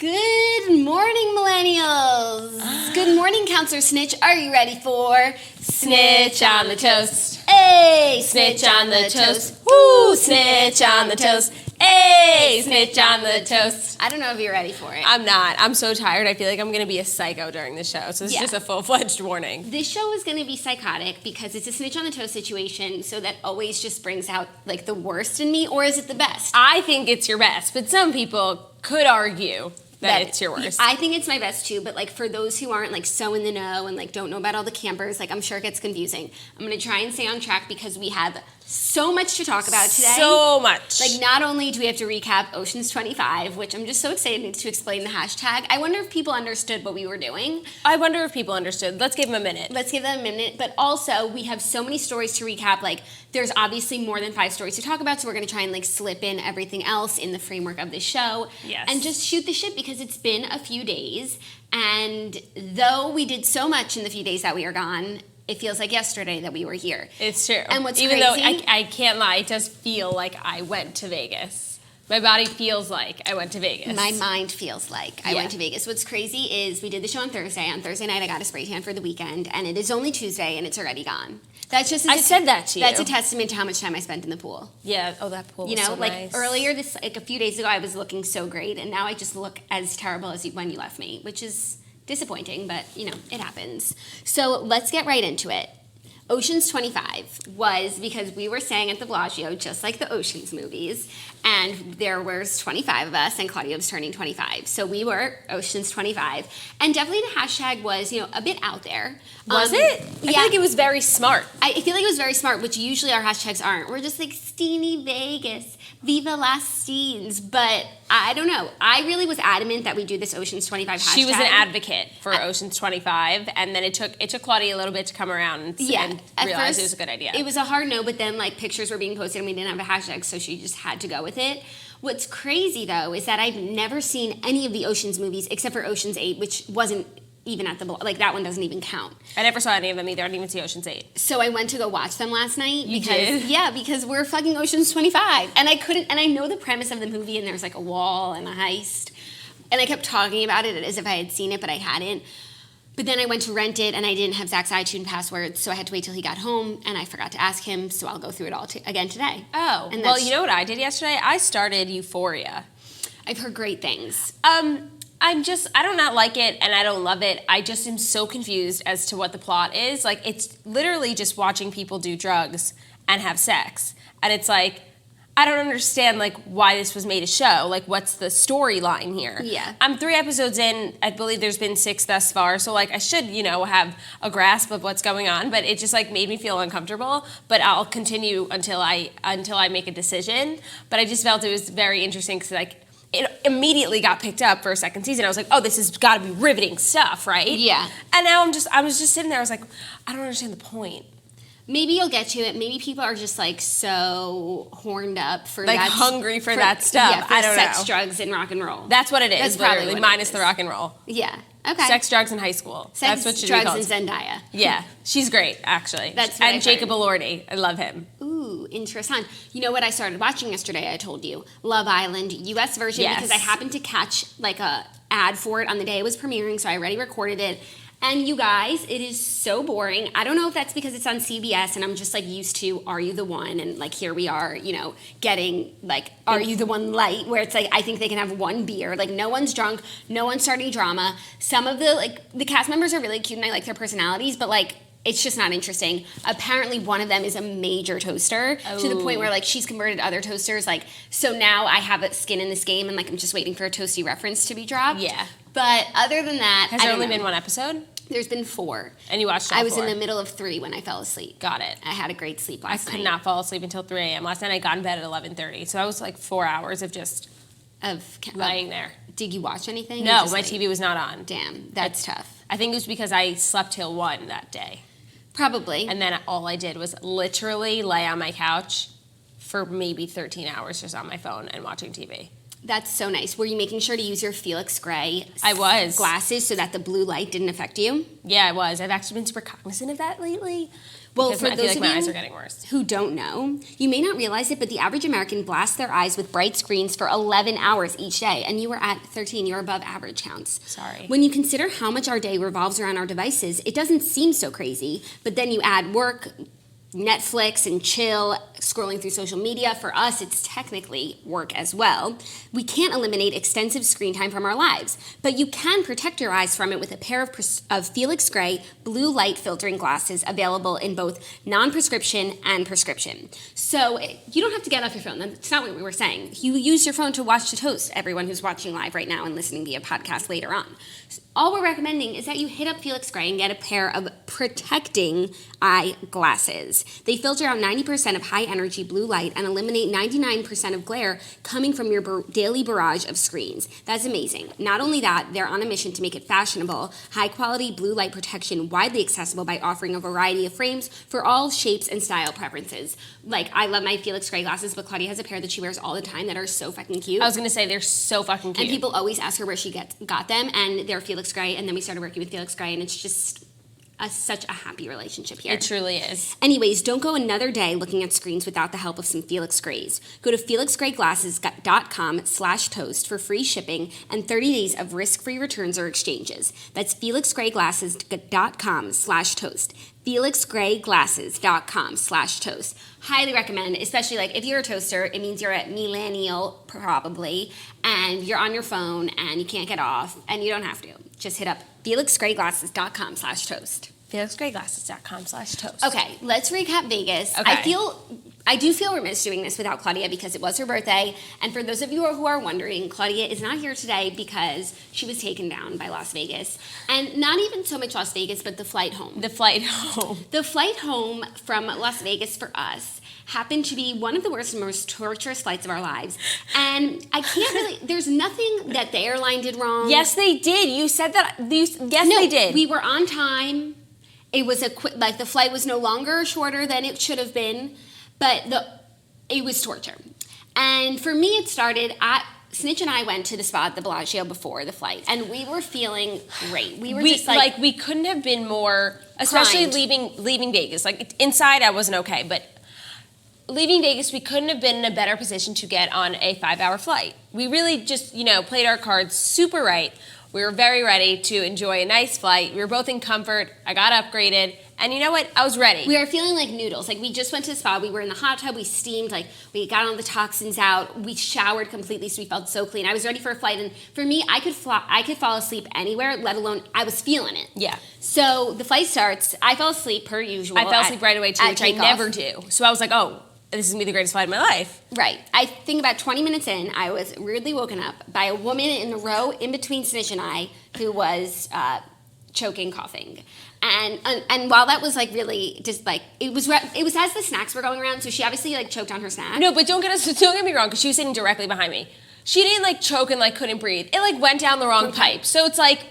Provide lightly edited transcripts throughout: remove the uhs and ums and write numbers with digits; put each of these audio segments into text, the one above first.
Good morning, millennials. Good morning, Counselor Snitch. Are you ready for Snitch on the Toast? Hey, Snitch on the toast. Woo! Snitch on the toast. Hey, snitch on the toast. I don't know if you're ready for it. I'm not. I'm so tired. I feel like I'm going to be a psycho during the show. So this is just a full-fledged warning. This show is going to be psychotic because it's a snitch on the toast situation, so that always just brings out like the worst in me, or is it the best? I think it's your best, but some people could argue that it's your worst. I think it's my best too, but like for those who aren't like so in the know and like don't know about all the campers, like I'm sure it gets confusing. I'm going to try and stay on track because we have so much to talk about today. So much. Like not only do we have to recap Ocean's 25, which I'm just so excited to explain the hashtag. I wonder if people understood what we were doing. I wonder if people understood. Let's give them a minute. Let's give them a minute. But also, we have so many stories to recap. Like, there's obviously more than 5 stories to talk about, so we're going to try and like slip in everything else in the framework of this show. Yes. And just shoot the shit because it's been a few days. And though we did so much in the few days that we are gone, it feels like yesterday that we were here. It's true. And what's Even crazy, though I can't lie, it does feel like I went to Vegas. My body feels like I went to Vegas. My mind feels like I went to Vegas. What's crazy is we did the show on Thursday. On Thursday night, I got a spray tan for the weekend, and it is only Tuesday, and it's already gone. That's just I said that to you. That's a testament to how much time I spent in the pool. Yeah. Oh, that pool was You know, so like nice. earlier like a few days ago, I was looking so great, and now I just look as terrible as when you left me, which is disappointing, but you know, it happens. So let's get right into it. Ocean's 25 was because we were staying at the Bellagio, just like the Ocean's movies, and there was 25 of us, and Claudia was turning 25. So we were Ocean's 25, and definitely the hashtag was, you know, a bit out there. Was it? I feel like it was very smart. I feel like it was very smart, which usually our hashtags aren't. We're just like Steamy Vegas, Viva Las Steens, but I don't know. I really was adamant that we do this Ocean's 25 hashtag. She was an advocate for Ocean's 25, and then it took Claudia a little bit to come around and realize it was a good idea. It was a hard no, but then like pictures were being posted and we didn't have a hashtag, so she just had to go with it. What's crazy though is that I've never seen any of the Ocean's movies except for Ocean's 8, which wasn't even at the, like that one doesn't even count. I never saw any of them either. I didn't even see Ocean's 8. So I went to go watch them last night. You did? Yeah, because we're fucking Ocean's 25. And I know the premise of the movie, and there's like a wall and a heist. And I kept talking about it as if I had seen it, but I hadn't. But then I went to rent it, and I didn't have Zach's iTunes password, so I had to wait till he got home, and I forgot to ask him, so I'll go through it all again today. Oh, and well, you know what I did yesterday? I started Euphoria. I've heard great things. I do not like it and I don't love it. I just am so confused as to what the plot is. Like, it's literally just watching people do drugs and have sex. And it's like, I don't understand, like, why this was made a show. Like, what's the storyline here? Yeah. I'm 3 episodes in. I believe there's been 6 thus far. So, like, I should, you know, have a grasp of what's going on. But it just, like, made me feel uncomfortable. But I'll continue until I make a decision. But I just felt it was very interesting because, like, it immediately got picked up for a second season. I was like, oh, this has got to be riveting stuff, right? Yeah. And now I was just sitting there. I was like, I don't understand the point. Maybe you'll get to it. Maybe people are just like so horned up for like that, hungry for that stuff. Yeah, for I don't sex, know. drugs, and rock and roll. That's what it is. That's probably what minus it the is. rock and roll. Yeah. Okay. Sex, drugs, in high school. Sex, That's what should drugs, be called. and Zendaya. Yeah, she's great, actually. That's what and I've Jacob heard. Elordi, I love him. Ooh, interesting. You know what I started watching yesterday? I told you, Love Island U.S. version, Yes. because I happened to catch like a ad for it on the day it was premiering, so I already recorded it. And you guys, it is so boring. I don't know if that's because it's on CBS and I'm just like used to Are You the One? And like here we are, you know, getting like Are You the One light, where it's like I think they can have one beer. Like no one's drunk, no one's starting drama. Some of the cast members are really cute and I like their personalities, but like it's just not interesting. Apparently one of them is a major toaster to the point where like she's converted other toasters. Like, so now I have a skin in this game and like I'm just waiting for a toasty reference to be dropped. Yeah. But other than that, Has there only been one episode? There's been 4. And you watched all I was 4? in the middle of 3 when I fell asleep. Got it. I had a great sleep I last night. could not fall asleep until 3 a.m. Last night I got in bed at 11:30, so I was like 4 hours of just lying there. Did you watch anything? No, my TV was not on. Damn, that's tough. I think it was because I slept till 1 that day. Probably. And then all I did was literally lay on my couch for maybe 13 hours just on my phone and watching TV. That's so nice. Were you making sure to use your Felix Gray I was. glasses so that the blue light didn't affect you? Yeah, I was. I've actually been super cognizant of that lately. Well, because for I feel those like of my you eyes are getting worse. who don't know, you may not realize it, but the average American blasts their eyes with bright screens for 11 hours each day, and you were at 13. You're above average counts. Sorry. When you consider how much our day revolves around our devices, it doesn't seem so crazy, but then you add work, Netflix and chill, scrolling through social media. For us, it's technically work as well. We can't eliminate extensive screen time from our lives, but you can protect your eyes from it with a pair of Felix Gray blue light filtering glasses available in both non-prescription and prescription. So you don't have to get off your phone. That's not what we were saying. You use your phone to watch the toast, everyone who's watching live right now and listening via podcast later on. All we're recommending is that you hit up Felix Gray and get a pair of protecting eye glasses. They filter out 90% of high-energy blue light and eliminate 99% of glare coming from your daily barrage of screens. That's amazing. Not only that, they're on a mission to make it fashionable, high-quality blue light protection widely accessible by offering a variety of frames for all shapes and style preferences. Like, I love my Felix Gray glasses, but Claudia has a pair that she wears all the time that are so fucking cute. I was going to say, they're so fucking cute. And people always ask her where she got them, and they're Felix Gray, and then we started working with Felix Gray, and it's just such a happy relationship here. It truly is. Anyways, don't go another day looking at screens without the help of some Felix Grays. Go to felixgrayglasses.com/toast for free shipping and 30 days of risk-free returns or exchanges. That's felixgrayglasses.com/toast. felixgrayglasses.com/toast. Highly recommend, especially like if you're a toaster, it means you're a millennial probably, and you're on your phone and you can't get off, and you don't have to. Just hit up felixgrayglasses.com/toast. felixgrayglasses.com/toast. Okay, let's recap Vegas. Okay. I do feel remiss doing this without Claudia because it was her birthday. And for those of you who are wondering, Claudia is not here today because she was taken down by Las Vegas. And not even so much Las Vegas, but the flight home. The flight home. The flight home from Las Vegas for us happened to be one of the worst and most torturous flights of our lives. And I can't really, there's nothing that the airline did wrong. Yes, they did. You said that. Yes, No, they did. We were on time. It was the flight was no longer shorter than it should have been, but it was torture. And for me, it started Snitch and I went to the spa at the Bellagio before the flight, and we were feeling great. We were just like we couldn't have been more, especially leaving Vegas. Like inside, I wasn't okay, but leaving Vegas, we couldn't have been in a better position to get on a 5-hour flight. We really just, played our cards super right. We were very ready to enjoy a nice flight. We were both in comfort. I got upgraded. And you know what? I was ready. We were feeling like noodles. Like we just went to the spa. We were in the hot tub. We steamed. Like we got all the toxins out. We showered completely, so we felt so clean. I was ready for a flight. And for me, I could fall asleep anywhere, let alone I was feeling it. Yeah. So the flight starts. I fell asleep per usual. I fell asleep right away too, which I never do. So I was like, oh, this is going to be the greatest flight of my life. Right. I think about 20 minutes in, I was rudely woken up by a woman in the row in between Snitch and I who was choking, coughing. And while that was like really just like, it was as the snacks were going around, so she obviously like choked on her snack. No, but don't get me wrong, because she was sitting directly behind me. She didn't like choke and like couldn't breathe. It like went down the wrong pipe. So it's like,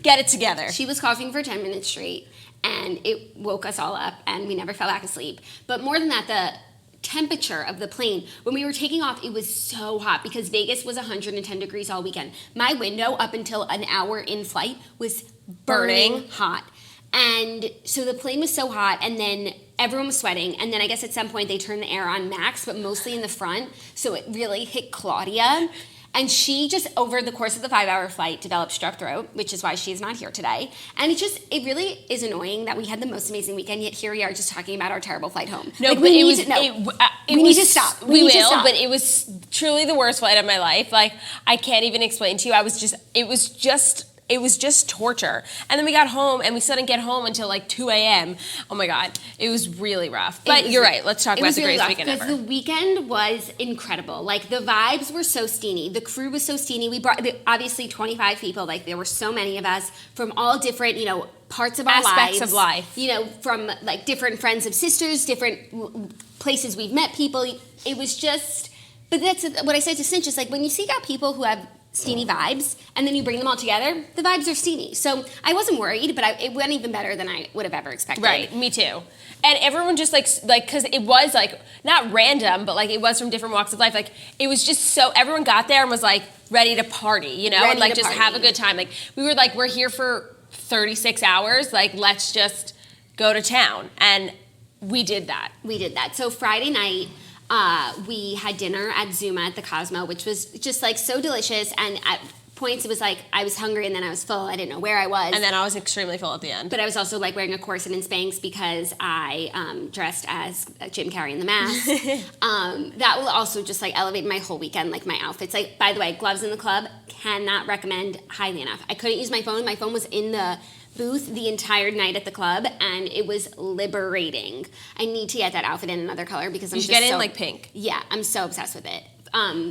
get it together. She was coughing for 10 minutes straight, and it woke us all up, and we never fell back asleep. But more than that, the temperature of the plane, when we were taking off, it was so hot because Vegas was 110 degrees all weekend. My window up until an hour in flight was burning hot. And so the plane was so hot, and then everyone was sweating, and then I guess at some point they turned the air on max, but mostly in the front, so it really hit Claudia. And she just, over the course of the 5-hour flight, developed strep throat, which is why she's not here today. And it really is annoying that we had the most amazing weekend, yet here we are just talking about our terrible flight home. No, like, but we need to stop. We will, but it was truly the worst flight of my life. Like, I can't even explain to you. It was just torture. And then we got home, and we still didn't get home until like 2 a.m. Oh my God, it was really rough. But you're right, let's talk about the greatest weekend ever. The weekend was incredible. Like, the vibes were so steamy. The crew was so steamy. We brought, obviously, 25 people. Like, there were so many of us from all different, parts of our aspects lives. of life. From like different friends of sisters, different places we've met people. It was just, but that's what I said to Cinch, is like when you seek out people who have steamy vibes, and then you bring them all together, the vibes are steamy. So I wasn't worried, but it went even better than I would have ever expected. Right, me too. And everyone just like, because it was like, not random, but like it was from different walks of life. Like, it was just so, everyone got there and was like ready to party, and like just have a good time. Like, we were like, we're here for 36 hours, like, let's just go to town. And We did that. So Friday night, we had dinner at Zuma at the Cosmo, which was just like so delicious. And at points, it was like I was hungry and then I was full. I didn't know where I was. And then I was extremely full at the end. But I was also like wearing a corset and Spanx because I dressed as Jim Carrey in The Mask. That will also just like elevate my whole weekend, like my outfits. Like, by the way, gloves in the club, cannot recommend highly enough. I couldn't use my phone. My phone was in the booth the entire night at the club, and it was liberating. I need to get that outfit in another color because I'm you should just get it in like pink. Yeah, I'm so obsessed with it.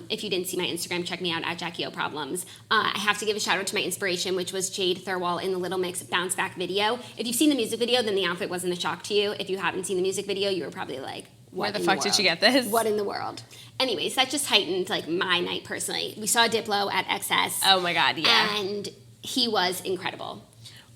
If you didn't see my Instagram, check me out at Jackie O Problems. I have to give a shout out to my inspiration, which was Jade Thirlwall in the Little Mix Bounce Back video. If you've seen the music video, then the outfit wasn't a shock to you. If you haven't seen the music video, you were probably like, where the fuck did you get this? What in the world? Anyways, that just heightened like my night personally. We saw Diplo at XS. Oh my God, yeah. And he was incredible.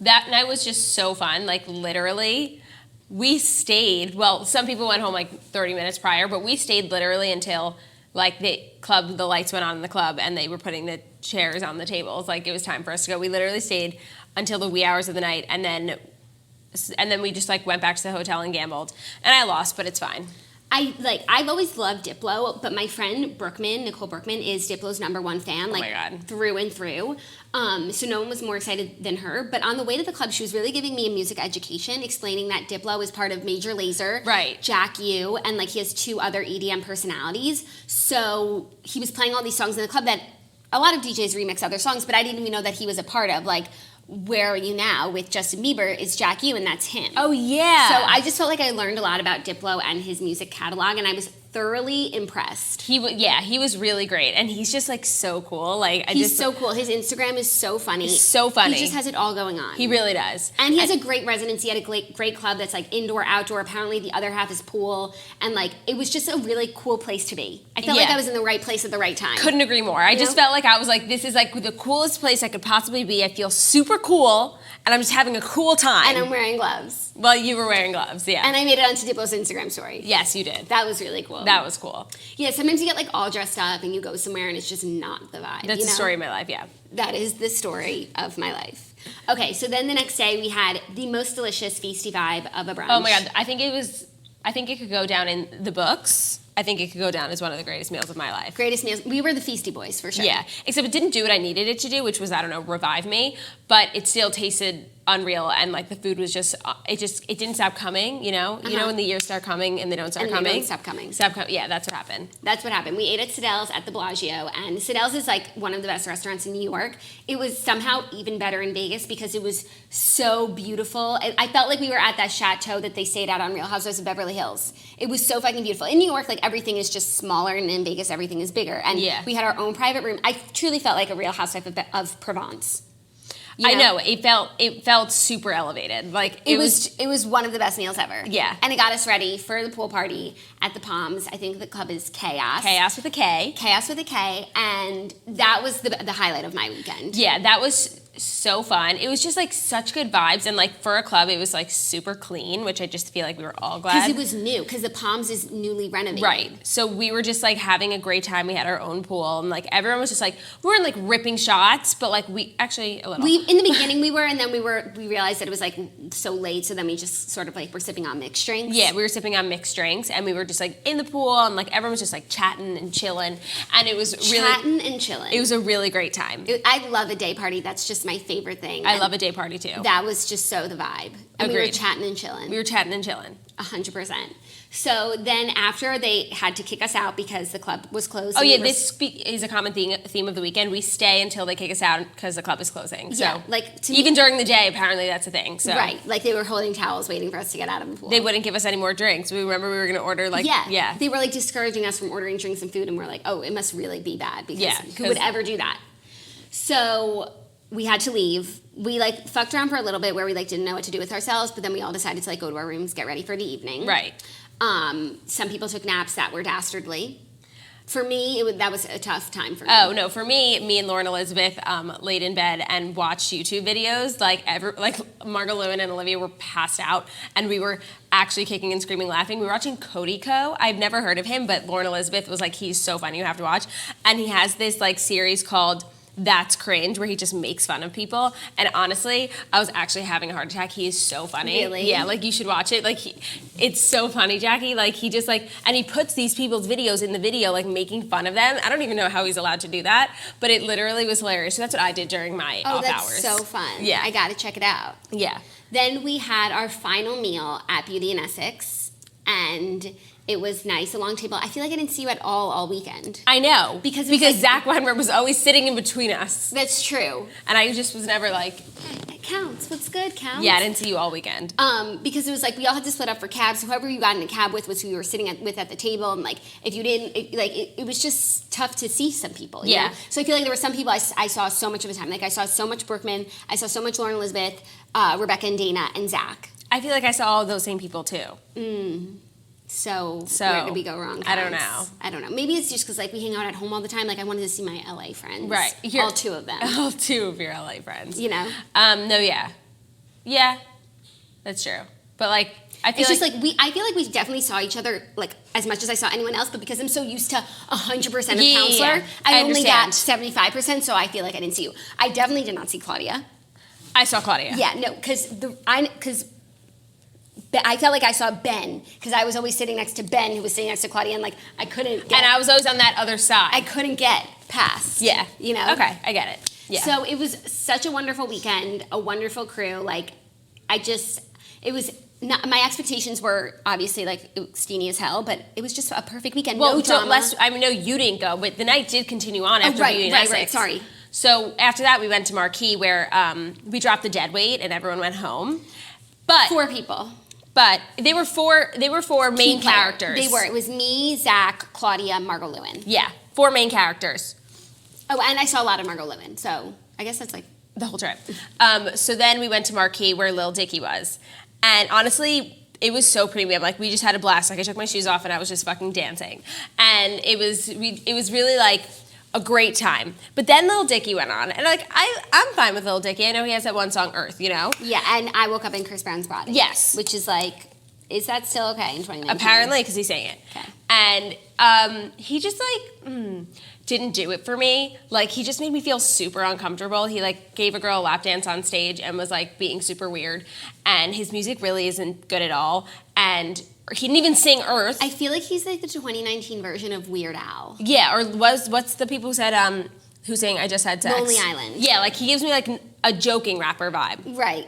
That night was just so fun. Like, literally, we stayed. Well, some people went home like 30 minutes prior, but we stayed literally until like the lights went on in the club and they were putting the chairs on the tables. Like, it was time for us to go. We literally stayed until the wee hours of the night, and then we just like went back to the hotel and gambled. And I lost, but it's fine. I've always loved Diplo, but my friend Nicole Brookman, is Diplo's #1 fan, like, oh my God, through and through. So no one was more excited than her. But on the way to the club, she was really giving me a music education, explaining that Diplo is part of Major Lazer, right, Jack U, and like he has 2 other EDM personalities. So he was playing all these songs in the club that a lot of DJs remix other songs, but I didn't even know that he was a part of. Like, Where Are You Now with Justin Bieber is Jack U, and that's him. Oh, yeah. So I just felt like I learned a lot about Diplo and his music catalog, and I was thoroughly impressed. He was really great, and he's just like so cool. Like, he's so cool. His Instagram is so funny. It's so funny. He just has it all going on. He really does. And he has a great residency at a great club that's like indoor, outdoor. Apparently the other half is pool, and like it was just a really cool place to be. I felt like I was in the right place at the right time. Couldn't agree more. I just felt like I was like, this is like the coolest place I could possibly be. I feel super cool, and I'm just having a cool time. And I'm wearing gloves. Well, you were wearing gloves, yeah. And I made it onto Diplo's Instagram story. Yes, you did. That was really cool. That was cool. Yeah, sometimes you get like all dressed up and you go somewhere and it's just not the vibe. That's the story of my life, yeah. That is the story of my life. Okay, so then the next day we had the most delicious feasty vibe of a brunch. Oh my God, I think it could go down in the books. I think it could go down as one of the greatest meals of my life. Greatest meals. We were the feasty boys for sure. Yeah, except it didn't do what I needed it to do, which was, I don't know, revive me. But it still tasted unreal, and like the food was just it didn't stop coming. You know, you know when the years start coming and they don't start coming. They don't stop coming. Yeah, that's what happened. That's what happened. We ate at Siddell's at the Bellagio, and Siddell's is like one of the best restaurants in New York. It was somehow even better in Vegas because it was so beautiful. I felt like we were at that chateau that they stayed at on Real Housewives of Beverly Hills. It was so fucking beautiful. In New York, like everything is just smaller, and in Vegas, everything is bigger. And we had our own private room. I truly felt like a Real Housewife of Provence. I know, it felt super elevated. Like it was one of the best meals ever. Yeah. And it got us ready for the pool party at the Palms. I think the club is Chaos. Chaos with a K. Chaos with a K. And that was the highlight of my weekend. Yeah, that was so fun. It was just like such good vibes, and like for a club it was like super clean, which I just feel like we were all glad. Because it was new, because the Palms is newly renovated. Right. So we were just like having a great time. We had our own pool, and like everyone was just like, we weren't like ripping shots, but like we actually a little. In the beginning we were, and then we realized that it was like so late, so then we just sort of like were sipping on mixed drinks. Yeah, we were sipping on mixed drinks, and we were just like in the pool, and like everyone was just like chatting and chilling, and it was really chatting and chilling. It was a really great time. I love a day party. That's just my favorite thing. I love a day party too. That was just so the vibe. And Agreed. we were chatting and chilling. 100%. So then after they had to kick us out because the club was closed. Oh yeah, this is a common theme of the weekend. We stay until they kick us out because the club is closing. So yeah, like even during the day, apparently that's a thing. So. Right, like they were holding towels waiting for us to get out of the pool. They wouldn't give us any more drinks. We remember we were going to order like yeah. They were like discouraging us from ordering drinks and food, and we're like, oh, it must really be bad because who would ever do that? So we had to leave. We like fucked around for a little bit where we like didn't know what to do with ourselves, but then we all decided to like go to our rooms, get ready for the evening. Right. Some people took naps that were dastardly. For me, that was a tough time for me. Oh no, for me and Lauren Elizabeth laid in bed and watched YouTube videos. Like Markle, Luhrmann, and Olivia were passed out, and we were actually kicking and screaming, laughing. We were watching Cody Co. I've never heard of him, but Lauren Elizabeth was like, he's so funny, you have to watch. And he has this like series called That's Cringe, where he just makes fun of people. And honestly, I was actually having a heart attack. He is so funny. Really? Yeah, like you should watch it. Like it's so funny, Jackie. Like he just like, and he puts these people's videos in the video, like making fun of them. I don't even know how he's allowed to do that, but it literally was hilarious. So that's what I did during my off that's hours. so fun. Yeah. I gotta check it out. Yeah. Then we had our final meal at Beauty in Essex, and it was nice, a long table. I feel like I didn't see you at all weekend. I know. Because Zach Weinberg was always sitting in between us. That's true. And I just was never like... It counts. What's good counts. Yeah, I didn't see you all weekend. Because it was like we all had to split up for cabs. Whoever you got in a cab with was who you were sitting with at the table. And like if you didn't, it was just tough to see some people. You know? So I feel like there were some people I saw so much of the time. Like I saw so much Brookman. I saw so much Lauren Elizabeth, Rebecca and Dana, and Zach. I feel like I saw all those same people too. So where did we go wrong, guys? I don't know. Maybe it's just because like we hang out at home all the time. Like I wanted to see my LA friends. Right. All two of them. All two of your LA friends. You know? No, yeah. Yeah. That's true. But like I feel I feel like we definitely saw each other like as much as I saw anyone else, but because I'm so used to 100% of Counselor, I only got 75%, so I feel like I didn't see you. I definitely did not see Claudia. I saw Claudia. Yeah, no, because I felt like I saw Ben, because I was always sitting next to Ben, who was sitting next to Claudia, and like I couldn't get... And I was always on that other side. I couldn't get past. Yeah. You know? Okay, I get it. Yeah. So it was such a wonderful weekend, a wonderful crew. Like, it was... Not, my expectations were obviously like steamy as hell, but it was just a perfect weekend. Well, no drama. I know you didn't go, but the night did continue on after Beauty in Essex. Right, sorry. So after that, we went to Marquee, where we dropped the dead weight and everyone went home. But 4 people. But they were four main characters. They were. It was me, Zach, Claudia, Margot Lewin. Yeah, 4 main characters. Oh, and I saw a lot of Margot Lewin, so I guess that's like the whole trip. So then we went to Marquee, where Lil Dicky was. And honestly, it was so premium. Like, we just had a blast. Like, I took my shoes off and I was just fucking dancing. And it was really like a great time. But then Lil Dicky went on. And like, I'm fine with Lil Dicky. I know he has that one song, Earth, you know? Yeah, and I woke up in Chris Brown's body. Yes. Which is like, is that still okay in 2019? Apparently, because he sang it. Okay. And he just like, didn't do it for me. Like, he just made me feel super uncomfortable. He like gave a girl a lap dance on stage and was like being super weird. And his music really isn't good at all. And he didn't even sing Earth. I feel like he's like the 2019 version of Weird Al. Yeah, or what's the people who said who sang I Just Had Sex? Lonely Island. Yeah, like he gives me like a joking rapper vibe. Right.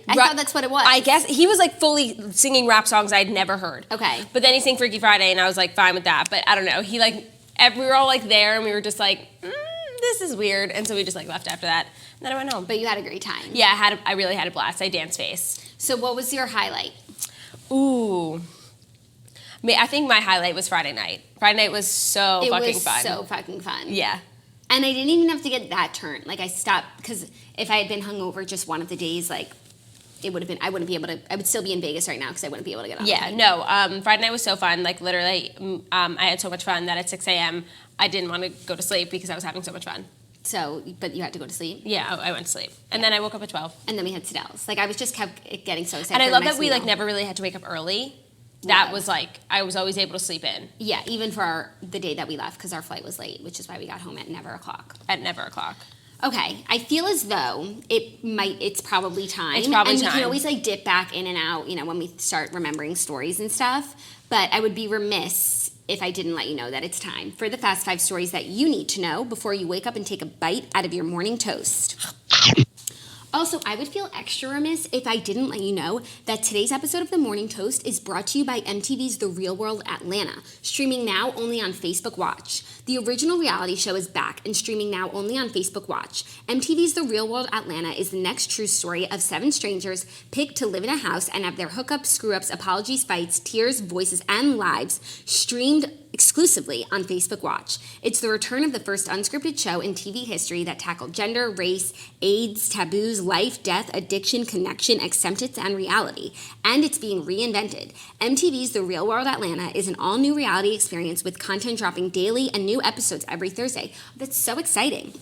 I thought that's what it was. I guess he was like fully singing rap songs I'd never heard. Okay. But then he sang Freaky Friday and I was like fine with that. But I don't know. He like we were all like there and we were just like, this is weird. And so we just like left after that. And then I went home. But you had a great time. Yeah, I really had a blast. I danced face. So what was your highlight? Ooh. I think my highlight was Friday night. Friday night was so fucking fun. It was so fucking fun. Yeah. And I didn't even have to get that turn. Like, I stopped, because if I had been hungover just one of the days, like, it would have been, I would still be in Vegas right now because I wouldn't be able to get on. Yeah, no, Friday night was so fun. Like, literally, I had so much fun that at 6 a.m., I didn't want to go to sleep because I was having so much fun. So, but you had to go to sleep? Yeah, I went to sleep. And then I woke up at 12. And then we had Sidell's. Like, I was just kept getting so excited. And I love that we, like, never really had to wake up early. That was like, I was always able to sleep in. Yeah, even for the day that we left, because our flight was late, which is why we got home at never o'clock. At never o'clock. Okay, I feel as though it's probably time. It's probably and time. we can always like dip back in and out, you know, when we start remembering stories and stuff. But I would be remiss if I didn't let you know that it's time for the Fast 5 stories that you need to know before you wake up and take a bite out of your morning toast. Also, I would feel extra remiss if I didn't let you know that today's episode of The Morning Toast is brought to you by MTV's The Real World Atlanta, streaming now only on Facebook Watch. The original reality show is back and streaming now only on Facebook Watch. MTV's The Real World Atlanta is the next true story of 7 strangers picked to live in a house and have their hookups, screw-ups, apologies, fights, tears, voices, and lives streamed exclusively on Facebook Watch. It's the return of the first unscripted show in TV history that tackled gender, race, AIDS, taboos, life, death, addiction, connection, acceptance, and reality. And it's being reinvented. MTV's The Real World Atlanta is an all-new reality experience with content dropping daily and new episodes every Thursday. That's so exciting.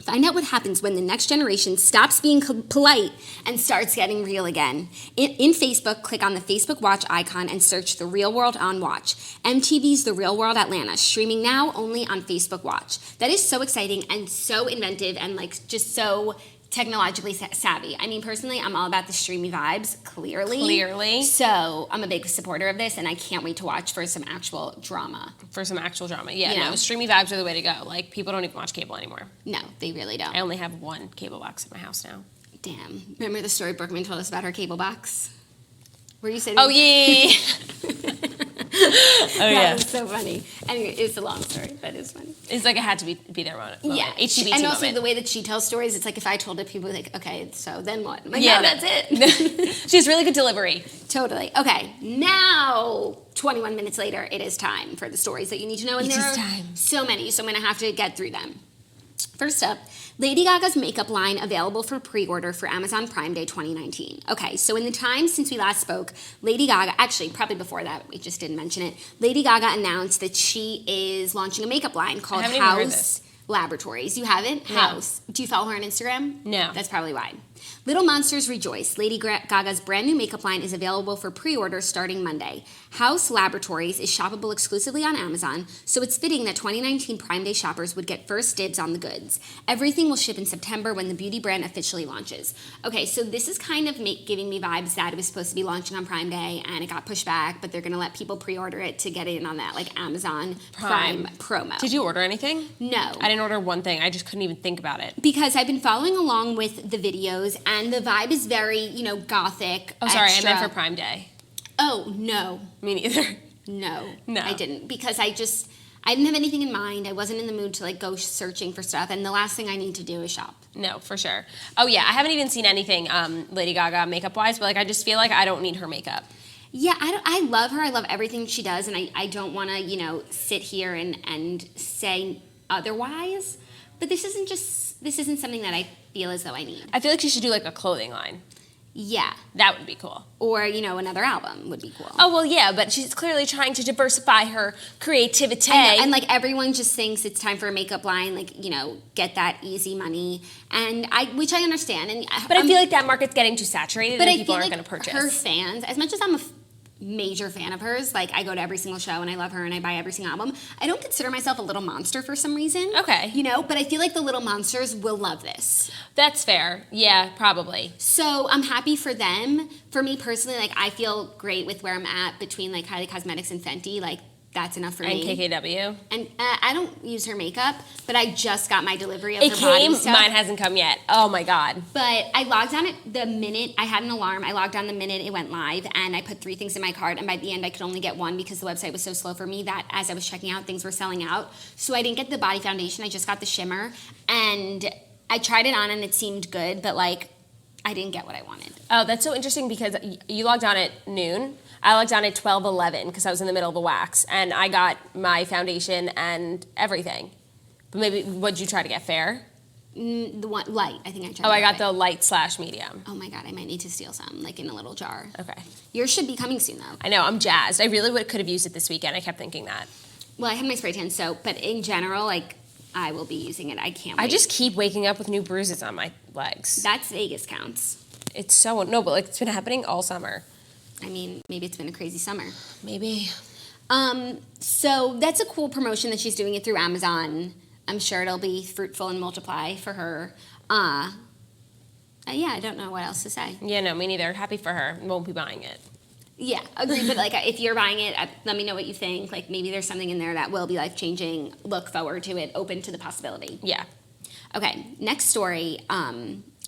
Find out what happens when the next generation stops being polite and starts getting real again. In Facebook, click on the Facebook Watch icon and search The Real World on Watch. MTV's The Real World Atlanta, streaming now only on Facebook Watch. That is so exciting and so inventive and like just so technologically savvy. I mean, personally, I'm all about the streamy vibes, clearly. So I'm a big supporter of this, and I can't wait to watch for some actual drama. Yeah, no, streamy vibes are the way to go. Like, people don't even watch cable anymore. No, they really don't. I only have one cable box in my house now. Damn. Remember the story Brookman told us about her cable box? Where you said... Oh, yeah. That was so funny. Anyway, it's a long story, but it's funny. It's like it had to be there moment. Yeah. HTBT and also moment. the way that she tells stories, it's like if I told it, people would be like, okay, so then what? I'm like, yeah, no, that's it. She has really good delivery. Totally. Okay, now 21 minutes later, it is time for the stories that you need to know. And there are so many, so I'm going to have to get through them. First up, Lady Gaga's makeup line available for pre-order for Amazon Prime Day 2019. Okay, so in the time since we last spoke, Lady Gaga, actually probably before that, we just didn't mention it, Lady Gaga announced that she is launching a makeup line called House Laboratories. You haven't? No. House. Do you follow her on Instagram? No. That's probably why. Little monsters rejoice. Lady Gaga's brand new makeup line is available for pre-order starting Monday. House Laboratories is shoppable exclusively on Amazon, so it's fitting that 2019 Prime Day shoppers would get first dibs on the goods. Everything will ship in September when the beauty brand officially launches. Okay, so this is kind of giving me vibes that it was supposed to be launching on Prime Day and it got pushed back, but they're going to let people pre-order it to get in on that like Amazon Prime promo. Did you order anything? No. I didn't order one thing. I just couldn't even think about it. Because I've been following along with the videos and the vibe is very, gothic. Oh, sorry, extra. I meant for Prime Day. Oh, no. Me neither. No, No. I didn't. Because I didn't have anything in mind. I wasn't in the mood to like go searching for stuff. And the last thing I need to do is shop. No, for sure. Oh, yeah, I haven't even seen anything Lady Gaga makeup-wise, but like I just feel like I don't need her makeup. Yeah, I love her. I love everything she does. And I don't want to, sit here and say otherwise. But this isn't something that I feel as though I need. I feel like she should do like a clothing line. Yeah. That would be cool. Or, another album would be cool. Oh, well, yeah, but she's clearly trying to diversify her creativity. And like, everyone just thinks it's time for a makeup line, like, get that easy money. And which I understand. But I feel like that market's getting too saturated and people aren't going to purchase. Her fans, as much as I'm a major fan of hers, like, I go to every single show and I love her and I buy every single album, I don't consider myself a little monster for some reason. Okay. But I feel like the little monsters will love this. That's fair. Yeah, probably. So I'm happy for them. For me personally, like, I feel great with where I'm at between like Kylie Cosmetics and Fenty. Like, that's enough for me. And KKW. And I don't use her makeup, but I just got my delivery of her body stuff. Mine hasn't come yet. Oh my God. But I logged on it the minute, I had an alarm, I logged on the minute it went live, and I put 3 things in my cart, and by the end I could only get 1 because the website was so slow for me that as I was checking out, things were selling out. So I didn't get the body foundation, I just got the shimmer, and I tried it on and it seemed good, but like, I didn't get what I wanted. Oh, that's so interesting because you logged on at noon. I logged on at 12:11 because I was in the middle of the wax, and I got my foundation and everything. But maybe, what'd you try to get, fair? The one, light, I think I tried. Oh, I got the light/medium. Oh my God, I might need to steal some, like in a little jar. Okay. Yours should be coming soon though. I know, I'm jazzed. I really could have used it this weekend. I kept thinking that. Well, I have my spray tan soap, but in general, like, I will be using it. I can't wait. I just keep waking up with new bruises on my legs. That's Vegas counts. It's so, no, but like, it's been happening all summer. I mean, maybe it's been a crazy summer. Maybe. So that's a cool promotion that she's doing it through Amazon. I'm sure it'll be fruitful and multiply for her. Yeah, I don't know what else to say. Yeah, no, me neither. Happy for her. Won't be buying it. Yeah, agreed. But like, if you're buying it, let me know what you think. Like, maybe there's something in there that will be life-changing. Look forward to it. Open to the possibility. Yeah. Okay, next story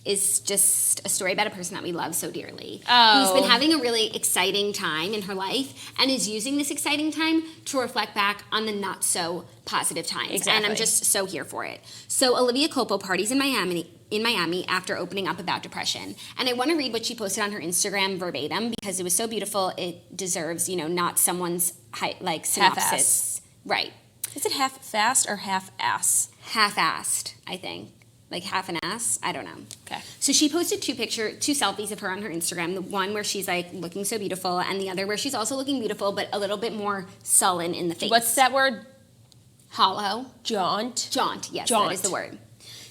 is just a story about a person that we love so dearly. Oh. Who's been having a really exciting time in her life and is using this exciting time to reflect back on the not so positive times. Exactly. And I'm just so here for it. So Olivia Culpo parties in Miami after opening up about depression. And I want to read what she posted on her Instagram verbatim because it was so beautiful. It deserves, not someone's synopsis. Half-ass. Right. Is it half-fast or half-ass? Half-assed, I think. Like half an ass? I don't know. Okay. So she posted 2 selfies of her on her Instagram. The one where she's like looking so beautiful and the other where she's also looking beautiful but a little bit more sullen in the face. What's that word? Hollow. Jaunt. Jaunt, yes, Jaunt. that is the word.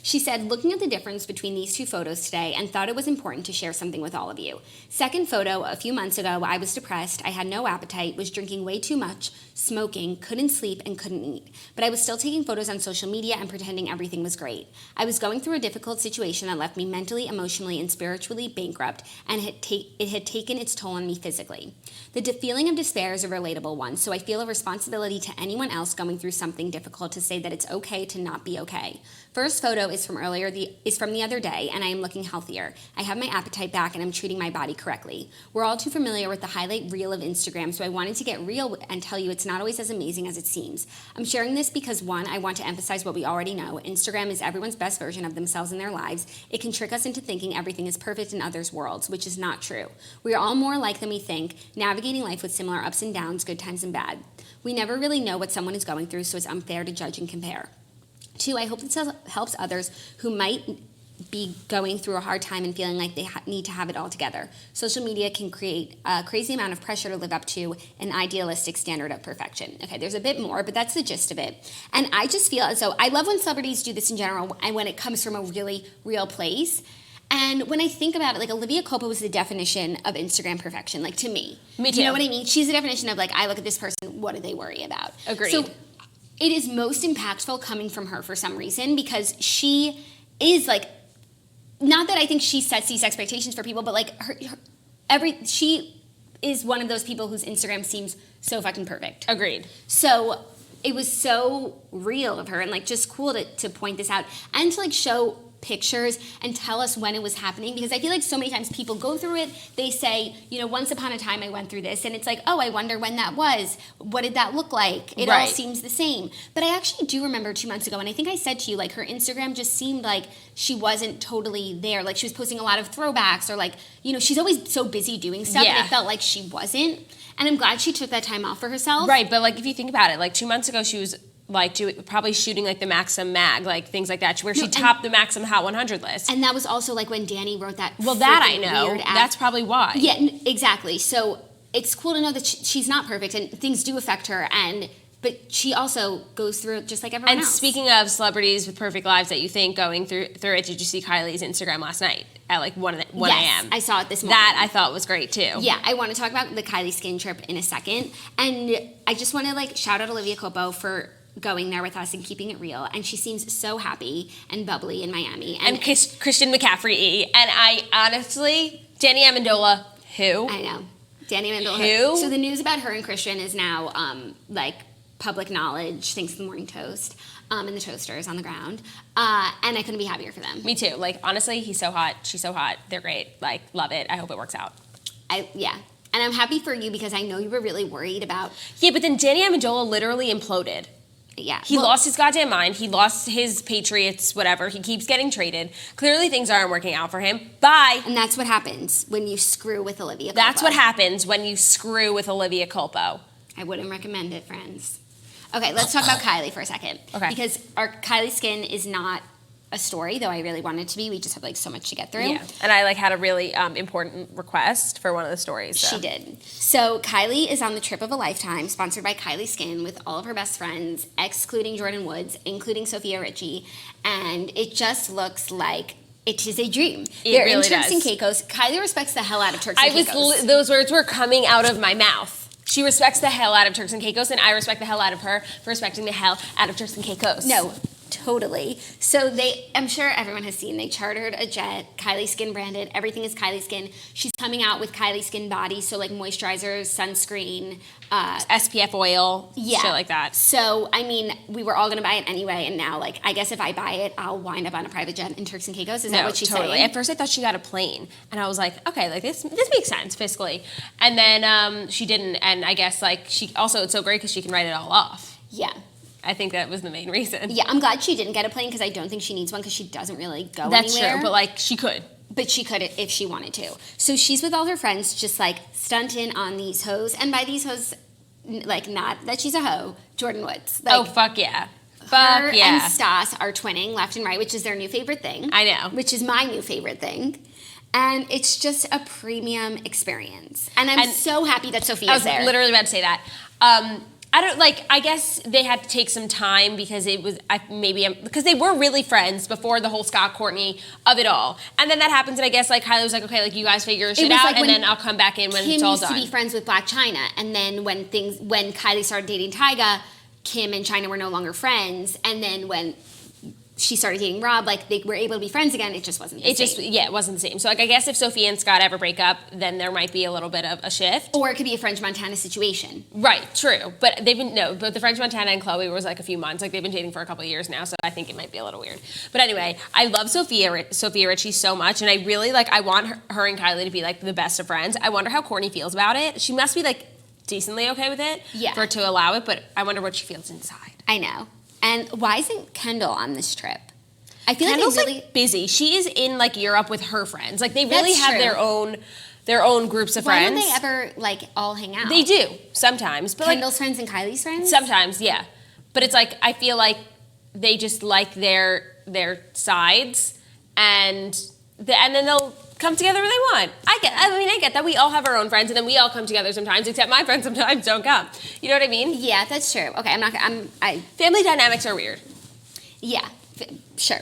She said, looking at the difference between these two photos today and thought it was important to share something with all of you. Second photo, a few months ago, I was depressed, I had no appetite, was drinking way too much, smoking, couldn't sleep, and couldn't eat. But I was still taking photos on social media and pretending everything was great. I was going through a difficult situation that left me mentally, emotionally, and spiritually bankrupt, and it had taken its toll on me physically. The feeling of despair is a relatable one, so I feel a responsibility to anyone else going through something difficult to say that it's okay to not be okay. First photo is from the other day, and I am looking healthier. I have my appetite back, and I'm treating my body correctly. We're all too familiar with the highlight reel of Instagram, so I wanted to get real and tell you it's not always as amazing as it seems. I'm sharing this because, one, I want to emphasize what we already know. Instagram is everyone's best version of themselves in their lives. It can trick us into thinking everything is perfect in others' worlds, which is not true. We are all more alike than we think, navigating life with similar ups and downs, good times and bad. We never really know what someone is going through, so it's unfair to judge and compare. Two, I hope this helps others who might be going through a hard time and feeling like they need to have it all together. Social media can create a crazy amount of pressure to live up to an idealistic standard of perfection. Okay, there's a bit more, but that's the gist of it. And I just feel as though I love when celebrities do this in general and when it comes from a really real place. And when I think about it, like Olivia Culpo was the definition of Instagram perfection, like to me. Me too. You know what I mean? She's the definition of like, I look at this person, what do they worry about? Agreed. So it is most impactful coming from her for some reason because she is like, not that I think she sets these expectations for people, but like she is one of those people whose Instagram seems so fucking perfect. Agreed. So it was so real of her and like just cool to point this out and to like show pictures and tell us when it was happening because I feel like so many times people go through it, they say, you know, once upon a time I went through this and it's like, oh, I wonder when that was. What did that look like? It all seems the same. But I actually do remember 2 months ago and I think I said to you, like her Instagram just seemed like she wasn't totally there. Like she was posting a lot of throwbacks or like, you know, she's always so busy doing stuff and it felt like she wasn't. And I'm glad she took that time off for herself. Right, but like if you think about it, like 2 months ago she was like probably shooting like the Maxim mag, like things like that, where she topped the Maxim Hot 100 list. And that was also like when Danny wrote that. Well, that I know. That's probably why. Yeah, exactly. So it's cool to know that she's not perfect and things do affect her, but she also goes through it just like everyone else. And speaking of celebrities with perfect lives that you think going through it, did you see Kylie's Instagram last night at like 1 a.m.? Yes, I saw it this morning. That I thought was great too. Yeah, I want to talk about the Kylie skin trip in a second. And I just want to like shout out Olivia Culpo for going there with us and keeping it real, and she seems so happy and bubbly in Miami. And Christian McCaffrey, and I honestly, Danny Amendola, who? I know, Danny Amendola. Who? So the news about her and Christian is now like public knowledge, thanks to the Morning Toast and the toasters on the ground, and I couldn't be happier for them. Me too. Like honestly, he's so hot, she's so hot, they're great. Like love it. I hope it works out. Yeah. And I'm happy for you because I know you were really worried about. Yeah, but then Danny Amendola literally imploded. Yeah. He lost his goddamn mind. He lost his Patriots, whatever. He keeps getting traded. Clearly things aren't working out for him. Bye. And that's what happens when you screw with Olivia Culpo. That's what happens when you screw with Olivia Culpo. I wouldn't recommend it, friends. Okay, let's talk about Kylie for a second. Okay. Because our Kylie skin is not a story, though I really want it to be. We just have like so much to get through. Yeah, and I like had a really important request for one of the stories. So. She did. So Kylie is on the trip of a lifetime, sponsored by Kylie Skin, with all of her best friends, excluding Jordan Woods, including Sophia Richie, and it just looks like it is a dream. They're really in Turks does. and Caicos. Kylie respects the hell out of Turks and Caicos. Those words were coming out of my mouth. She respects the hell out of Turks and Caicos, and I respect the hell out of her for respecting the hell out of Turks and Caicos. No. Totally. So I'm sure everyone has seen, they chartered a jet, Kylie Skin branded, everything is Kylie Skin. She's coming out with Kylie Skin body, so like moisturizers, sunscreen. SPF oil, shit like that. So, I mean, we were all going to buy it anyway, and now, like, I guess if I buy it, I'll wind up on a private jet in Turks and Caicos. Is that what she's saying? At first I thought she got a plane, and I was like, okay, like this makes sense fiscally. And then she didn't, and I guess like she also, it's so great because she can write it all off. Yeah. I think that was the main reason. Yeah, I'm glad she didn't get a plane because I don't think she needs one because she doesn't really go That's anywhere. true, but like she could. But she could if she wanted to. So she's with all her friends just like stunting on these hoes. And by these hoes, like not that she's a hoe, Jordan Woods. Like, oh, fuck yeah. Her Fuck yeah. and Stas are twinning left and right, which is their new favorite thing. I know. Which is my new favorite thing. And it's just a premium experience. And I'm so happy that Sophia's there. I was literally about to say that. I guess they had to take some time because it was, because they were really friends before the whole Scott Courtney of it all. And then that happens, and I guess like Kylie was like, okay, like you guys figure your shit out, and then I'll come back in when it's all done. Kim used to be friends with Black China, and then when Kylie started dating Tyga, Kim and China were no longer friends, and then when she started dating Rob, like they were able to be friends again. It just wasn't the same. It wasn't the same. So like I guess if Sophie and Scott ever break up, then there might be a little bit of a shift. Or it could be a French Montana situation. Right, true. But but the French Montana and Chloe was like a few months. Like they've been dating for a couple of years now, so I think it might be a little weird. But anyway, I love Sophia Richie so much, and I really I want her and Kylie to be like the best of friends. I wonder how Kourtney feels about it. She must be like decently okay with it for to allow it, but I wonder what she feels inside. I know. And why isn't Kendall on this trip? I feel Kendall's like they really busy. She is in like Europe with her friends. Like they really have true. their own groups of friends. Why don't they ever like all hang out? They do sometimes, but Kendall's friends and Kylie's friends. Sometimes, yeah. But it's like I feel like they just like their sides, and then they'll come together when they want. I get that. We all have our own friends, and then we all come together sometimes. Except my friends sometimes don't come. You know what I mean? Yeah, that's true. Okay, family dynamics are weird. Yeah. Sure.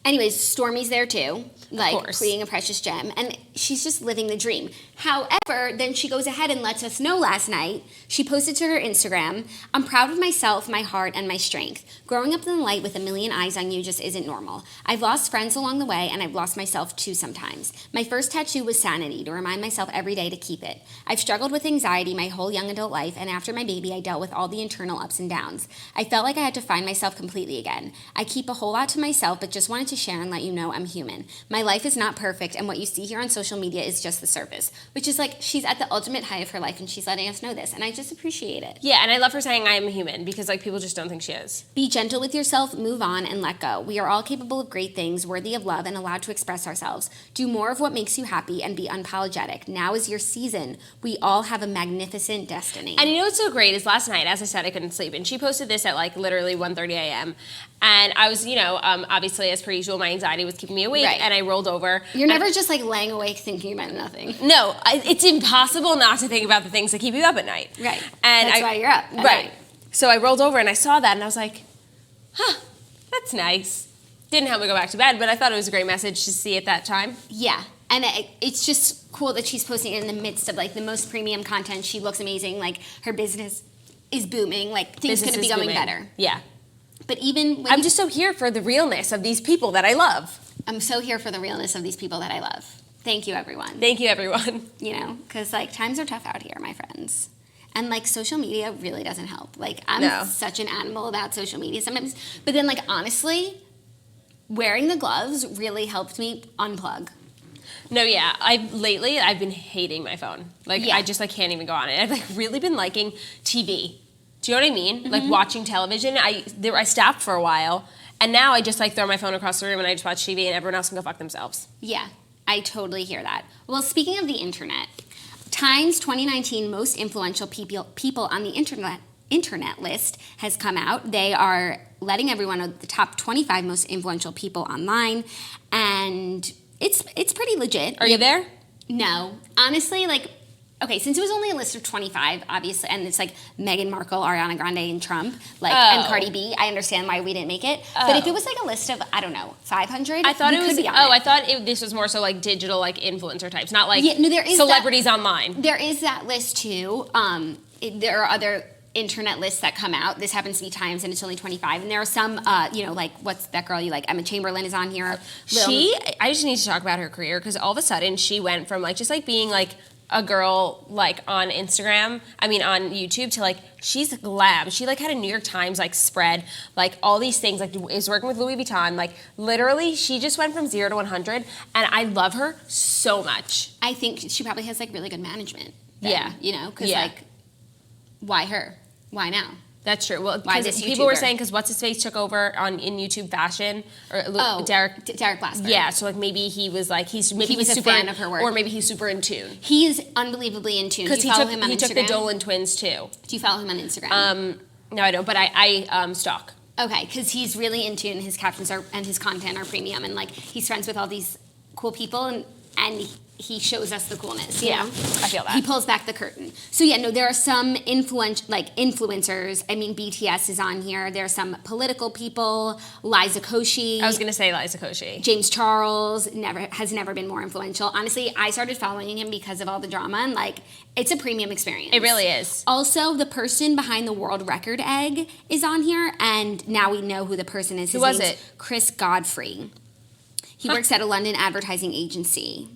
Anyways, Stormy's there too, like creating a precious gem, and she's just living the dream. However, then she goes ahead and lets us know last night, she posted to her Instagram, "I'm proud of myself, my heart, and my strength. Growing up in the light with a million eyes on you just isn't normal. I've lost friends along the way, and I've lost myself too sometimes. My first tattoo was sanity, to remind myself every day to keep it. I've struggled with anxiety my whole young adult life, and after my baby, I dealt with all the internal ups and downs. I felt like I had to find myself completely again. I keep a whole lot to myself, but just wanted to share and let you know I'm human. My life is not perfect, and what you see here on social media is just the surface," which is like she's at the ultimate high of her life, and she's letting us know this, and I just appreciate it. Yeah, and I love her saying I am a human, because like people just don't think she is. Be gentle with yourself, move on, and let go. We are all capable of great things, worthy of love, and allowed to express ourselves. Do more of what makes you happy and be unapologetic. Now is your season. We all have a magnificent destiny. And you know what's so great is last night, as I said, I couldn't sleep, and she posted this at like literally 1:30 a.m. And I was, obviously as per usual, my anxiety was keeping me awake, and I rolled over. You're never just like laying awake thinking about nothing. No, it's impossible not to think about the things that keep you up at night. Right. And that's why you're up at night. So I rolled over and I saw that and I was like, that's nice. Didn't help me go back to bed, but I thought it was a great message to see at that time. Yeah. And it's just cool that she's posting it in the midst of like the most premium content. She looks amazing. Like her business is booming. Like things couldn't be going better. Yeah. But even when I'm just so here for the realness of these people that I love. I'm so here for the realness of these people that I love. Thank you, everyone. Thank you, everyone. Because like times are tough out here, my friends. And like social media really doesn't help. Like I'm such an animal about social media sometimes. But then like honestly, wearing the gloves really helped me unplug. No, yeah. Lately I've been hating my phone. Like I just like can't even go on it. I've like really been liking TV. Do you know what I mean? Mm-hmm. Like watching television. I stopped for a while, and now I just like throw my phone across the room and I just watch TV, and everyone else can go fuck themselves. Yeah, I totally hear that. Well, speaking of the internet, Time's 2019 most influential people on the internet list has come out. They are letting everyone know the top 25 most influential people online, and it's pretty legit. Are you there? No, honestly, like. Okay, since it was only a list of 25, obviously, and it's like Meghan, Markle, Ariana Grande, and Trump, and Cardi B, I understand why we didn't make it. But if it was like a list of, I don't know, 500, I thought it was. I thought this was more so like digital, like influencer types, not like there is celebrities online. There is that list too. There are other internet lists that come out. This happens to be Times, and it's only 25. And there are some, like what's that girl you like? Emma Chamberlain is on here. I just need to talk about her career because all of a sudden she went from like just like being like a girl like on on YouTube to like she's glam. She like had a New York Times like spread, like all these things, like is working with Louis Vuitton. Like literally she just went from 0 to 100, and I love her so much. I think she probably has like really good management. Then, because like why her? Why now? That's true. Well, why this YouTuber? People were saying because what's his face took over in YouTube fashion or Derek Blasberg. Yeah, so like maybe he was like he was a super fan of her work, or maybe he's super in tune. He is unbelievably in tune. Because he took the Dolan twins too. Do you follow him on Instagram? No, I don't, but I stalk. Okay, because he's really in tune. His captions and his content are premium, and like he's friends with all these cool people, and he shows us the coolness. Yeah, know? I feel that. He pulls back the curtain. So yeah, no, there are some influencers. I mean, BTS is on here. There are some political people. Liza Koshy. I was gonna say Liza Koshy. James Charles has never been more influential. Honestly, I started following him because of all the drama, and like, it's a premium experience. It really is. Also, the person behind the world record egg is on here, and now we know who the person is. Who was it? Chris Godfrey. He works at a London advertising agency.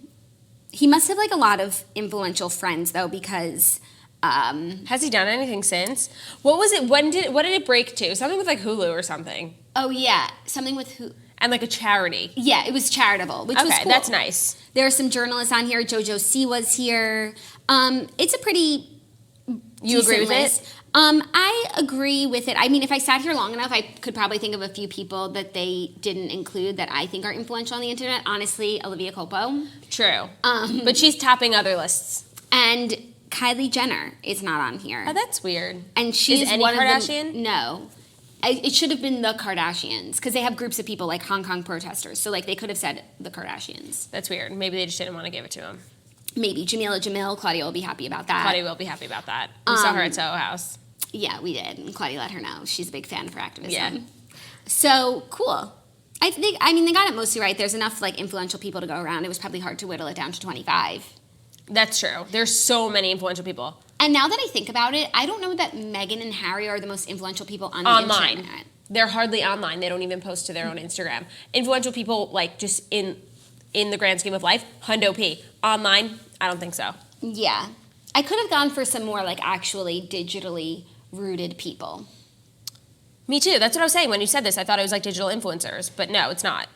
He must have like a lot of influential friends though, because has he done anything since? What was it? What did it break to? Something with like Hulu or something. Oh yeah, something with who? And like a charity. Yeah, it was charitable, which was cool. That's nice. There are some journalists on here. JoJo C was here. It's a pretty. You agree with list. it? I agree with it. I mean, if I sat here long enough, I could probably think of a few people that they didn't include that I think are influential on the internet. Honestly, Olivia Culpo. True. But she's topping other lists. And Kylie Jenner is not on here. Oh, that's weird. And she's is any one Kardashian? Of the, no. It should have been the Kardashians because they have groups of people like Hong Kong protesters. So like they could have said the Kardashians. That's weird. Maybe they just didn't want to give it to him. Maybe. Jamila, Claudia will be happy about that. Claudia will be happy about that. We saw her at Soho House. Yeah, we did. And Claudia let her know. She's a big fan of her activism. Yeah. So, cool. I mean, they got it mostly right. There's enough, like, influential people to go around. It was probably hard to whittle it down to 25. That's true. There's so many influential people. And now that I think about it, I don't know that Meghan and Harry are the most influential people on the online. internet. They're hardly online. They don't even post to their own Instagram. Influential people, like, just in the grand scheme of life, Hundo P. Online, I don't think so. Yeah. I could have gone for some more, like, actually digitally rooted people. Me too. That's what I was saying when you said this. I thought it was like digital influencers, but no, it's not.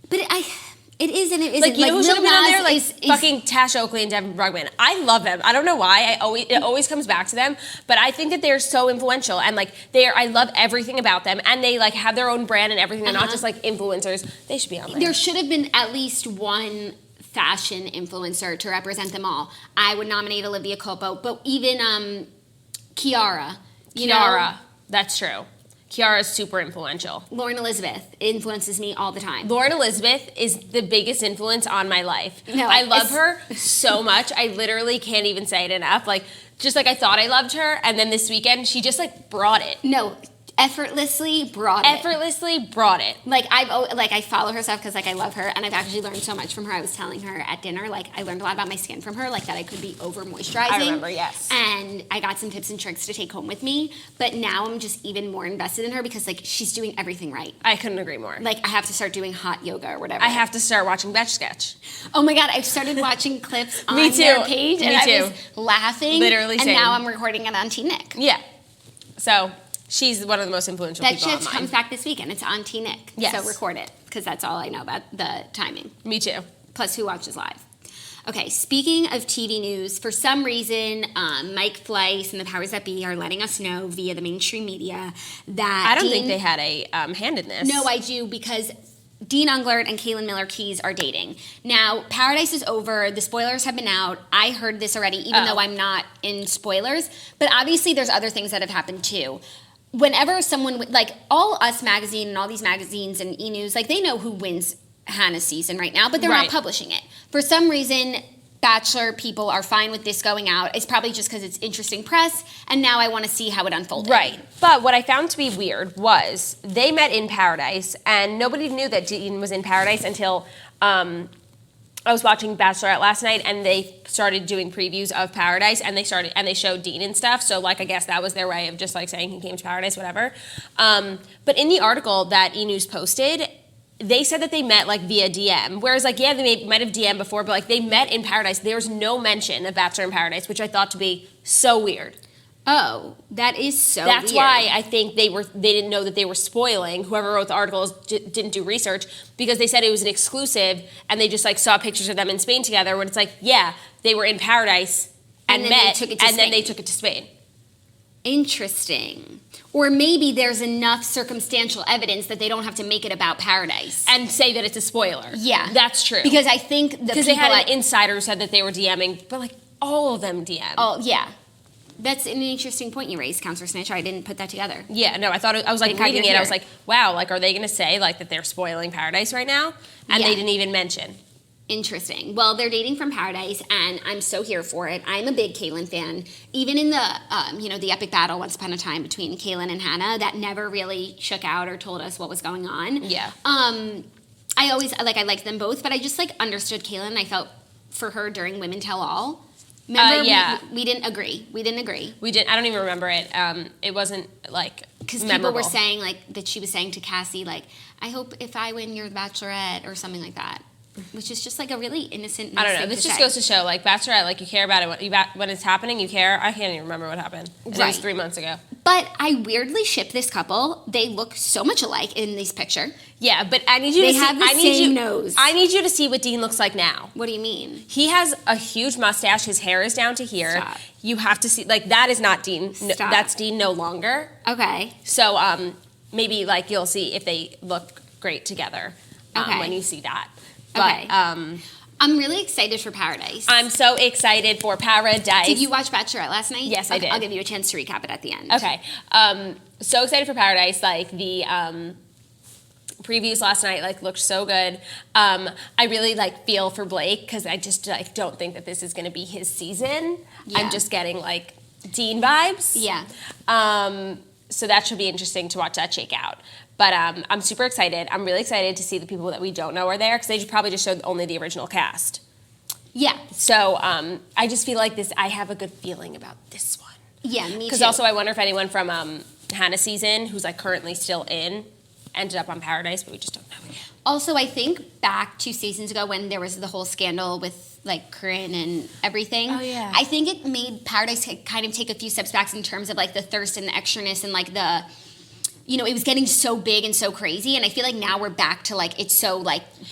But it is and it isn't. Like, you know who should have been on there? Like, is fucking Tash Oakley and Devin Brugman. I love them. I don't know why. It always comes back to them, but I think that they're so influential and like I love everything about them and they like have their own brand and everything. They're not just like influencers. They should be on there. There should have been at least one fashion influencer to represent them all. I would nominate Olivia Culpo, but even Kiara. Kiara, that's true. Kiara is super influential. Lauren Elizabeth influences me all the time. Lauren Elizabeth is the biggest influence on my life. No, I love her so much. I literally can't even say it enough. Like, just like I thought I loved her, and then this weekend, she just like brought it. No, effortlessly brought it. Like I follow her stuff because like I love her and I've actually learned so much from her. I was telling her at dinner, like I learned a lot about my skin from her, like that I could be over moisturizing. I remember, yes. And I got some tips and tricks to take home with me. But now I'm just even more invested in her because like she's doing everything right. I couldn't agree more. Like I have to start doing hot yoga or whatever. I have to start watching Betch Sketch. Oh my god, I've started watching clips on Me too. their page and Me I too. was laughing. Literally and same. now I'm recording it on T Nick. Yeah. So she's one of the most influential that people shit online. comes back this weekend. It's on T Nick. Yes. So record it because that's all I know about the timing. Me too. Plus, who watches live? Okay, speaking of TV news, for some reason, Mike Fleiss and the powers that be are letting us know via the mainstream media that I don't think they had a hand in this. No, I do, because Dean Unglert and Caelynn Miller-Keyes are dating. Now, Paradise is over. The spoilers have been out. I heard this already, even though I'm not in spoilers. But obviously, there's other things that have happened, too. Whenever someone, like All Us magazine and all these magazines and E! News, like they know who wins Hannah's season right now, but they're not publishing it. For some reason, Bachelor people are fine with this going out. It's probably just because it's interesting press, and now I want to see how it unfolded. Right. But what I found to be weird was they met in Paradise, and nobody knew that Dean was in Paradise until I was watching Bachelorette last night, and they started doing previews of Paradise, and they showed Dean and stuff. So, like, I guess that was their way of just like saying he came to Paradise, whatever. But in the article that E! News posted, they said that they met like via DM, whereas like yeah, they might have DM before, but like they met in Paradise. There was no mention of Bachelor in Paradise, which I thought to be so weird. Oh, that is so That's weird. why I think they didn't know that they were spoiling. Whoever wrote the articles didn't do research, because they said it was an exclusive and they just like saw pictures of them in Spain together, when it's like, yeah, they were in Paradise and then met, they took it to and then Spain. they took it to Spain. Interesting. Or maybe there's enough circumstantial evidence that they don't have to make it about Paradise. And say that it's a spoiler. Yeah. That's true. Because I think the people they had an insider who said that they were DMing, but like all of them DM. Oh, yeah. That's an interesting point you raised, Counselor Snitch. I didn't put that together. Yeah, no, I thought I was like reading it. I was like, wow, like are they going to say like that they're spoiling Paradise right now? And they didn't even mention. Interesting. Well, they're dating from Paradise, and I'm so here for it. I'm a big Caelynn fan. Even in the, the epic battle once upon a time between Caelynn and Hannah, that never really shook out or told us what was going on. Yeah. I always, I liked them both, but I just, understood Caelynn. I felt for her during Women Tell All. Remember, yeah. we didn't agree. We didn't agree. We did. I don't even remember it. It wasn't, because people were saying, that she was saying to Cassie, I hope if I win, you're the Bachelorette, or something like that. Which is just a really innocent. I don't know. This just goes to show, Bachelorette, you care about it when it's happening. You care. I can't even remember what happened. It was 3 months ago. But I weirdly ship this couple. They look so much alike in this picture. Yeah, but I need you to see. They have the same nose. I need you to see what Dean looks like now. What do you mean? He has a huge mustache. His hair is down to here. Stop. You have to see. That is not Dean. Stop. That's Dean no longer. Okay. So maybe you'll see if they look great together. Okay. When you see that. But, okay. I'm really excited for Paradise. I'm so excited for Paradise. Did you watch Bachelorette last night? Yes, I did. I'll give you a chance to recap it at the end. Okay. So excited for Paradise. The previews last night looked so good. I really feel for Blake because I just don't think that this is going to be his season. Yeah. I'm just getting Dean vibes. Yeah. So that should be interesting to watch that shake out. But I'm super excited. I'm really excited to see the people that we don't know are there because they probably just showed only the original cast. Yeah. So I just feel this. I have a good feeling about this one. Yeah, me too. Because also I wonder if anyone from Hannah's season, who's currently still in, ended up on Paradise, but we just don't know yet. Also, I think back 2 seasons ago when there was the whole scandal with Corinne and everything. Oh, yeah. I think it made Paradise kind of take a few steps back in terms of the thirst and the extraness and the. It was getting so big and so crazy, and I feel now we're back to it's so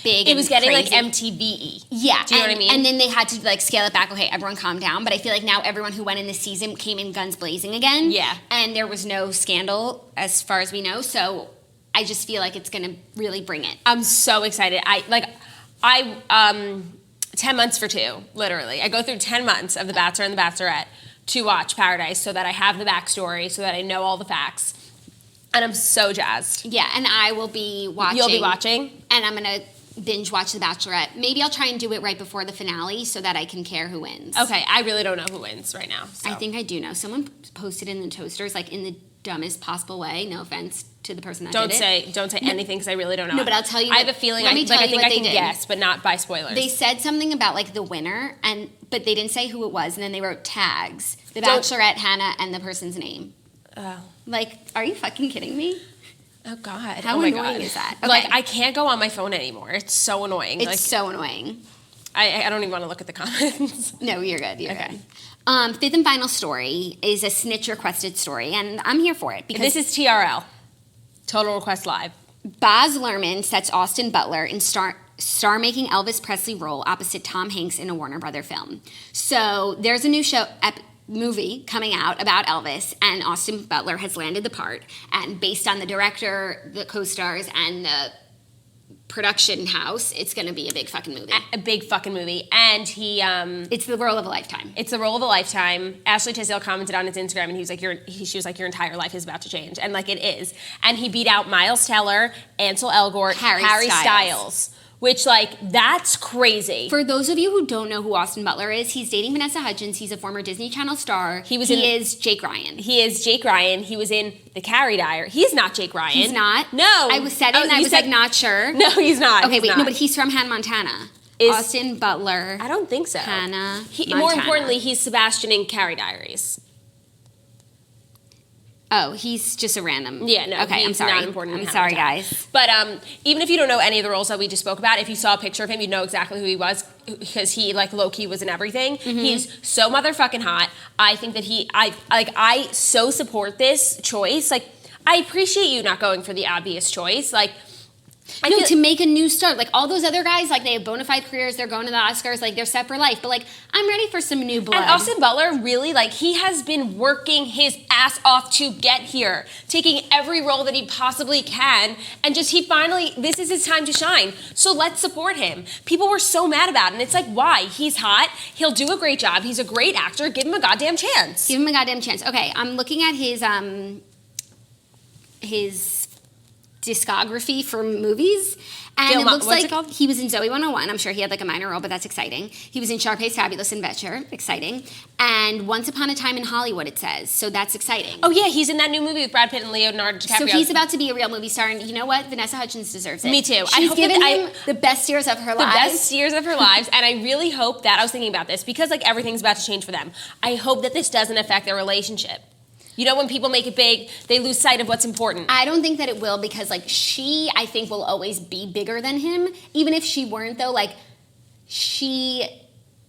big. It was getting crazy. MTV-y. Yeah, do you know what I mean? And then they had to scale it back. Okay, everyone calm down. But I feel now everyone who went in this season came in guns blazing again. Yeah, and there was no scandal as far as we know. So I just feel it's gonna really bring it. I'm so excited. I 10 months for 2, literally. I go through 10 months of The Bachelor and The Bachelorette to watch Paradise so that I have the backstory, so that I know all the facts. And I'm so jazzed. Yeah, and I will be watching. You'll be watching? And I'm going to binge watch The Bachelorette. Maybe I'll try and do it right before the finale so that I can care who wins. Okay, I really don't know who wins right now. So. I think I do know. Someone posted in the toasters, in the dumbest possible way. No offense to the person that did it. Don't say anything because I really don't know. No, but I'll tell you. I have a feeling I think I can guess, but not by spoilers. They said something about the winner, but they didn't say who it was, and then they wrote tags: The Bachelorette, Hannah, and the person's name. Oh. Are you fucking kidding me? Oh, God. How annoying is that? Okay. I can't go on my phone anymore. It's so annoying. It's so annoying. I don't even want to look at the comments. No, you're good. You're good. Fifth and final story is a snitch requested story, and I'm here for it. Because this is TRL. Total Request Live. Baz Luhrmann sets Austin Butler in star-making Elvis Presley role opposite Tom Hanks in a Warner Brother film. So there's a new movie coming out about Elvis, and Austin Butler has landed the part, and based on the director, the co-stars, and the production house, it's going to be a big fucking movie. A big fucking movie. And he it's the role of a lifetime. It's the role of a lifetime. Ashley Tisdale commented on his Instagram, and he was like, she was like, your entire life is about to change. And it is. And he beat out Miles Teller, Ansel Elgort, Harry Styles. Which, that's crazy. For those of you who don't know who Austin Butler is, he's dating Vanessa Hudgens. He's a former Disney Channel star. He is Jake Ryan. He is Jake Ryan. He was in The Carrie Diary. He's not Jake Ryan. He's not? No. I was said it, and I was not sure. No, he's not. Okay, wait, no, but he's from Hannah Montana. Austin Butler. I don't think so. Hannah Montana. More importantly, he's Sebastian in Carrie Diaries. Oh, he's just a random. Yeah, no. Okay, I'm sorry. Not important. I'm sorry, guys. But even if you don't know any of the roles that we just spoke about, if you saw a picture of him, you'd know exactly who he was because he low key was in everything. Mm-hmm. He's so motherfucking hot. I think that I so support this choice. I appreciate you not going for the obvious choice. To make a new start. All those other guys, they have bona fide careers, they're going to the Oscars, they're set for life. But, I'm ready for some new blood. And Austin Butler, really, he has been working his ass off to get here, taking every role that he possibly can, and this is his time to shine. So let's support him. People were so mad about it, and it's why? He's hot, he'll do a great job, he's a great actor, give him a goddamn chance. Give him a goddamn chance. Okay, I'm looking at his discography for movies, And it looks what's like it called? he was in Zoe 101. I'm sure he had like a minor role, but that's exciting. He was in Sharpay's Fabulous Adventure, exciting. And Once Upon a Time in Hollywood, it says. So that's exciting. Oh yeah, he's in that new movie with Brad Pitt and Leonardo DiCaprio. So he's about to be a real movie star, and you know what? Vanessa Hudgens deserves it. Me too. She's given him the best years of her lives. The best years of her lives, and I really hope that, I was thinking about this, because like everything's about to change for them. I hope that this doesn't affect their relationship. You know, when people make it big, they lose sight of what's important. I don't think that it will, because like she, I think, will always be bigger than him. Even if she weren't, though, like he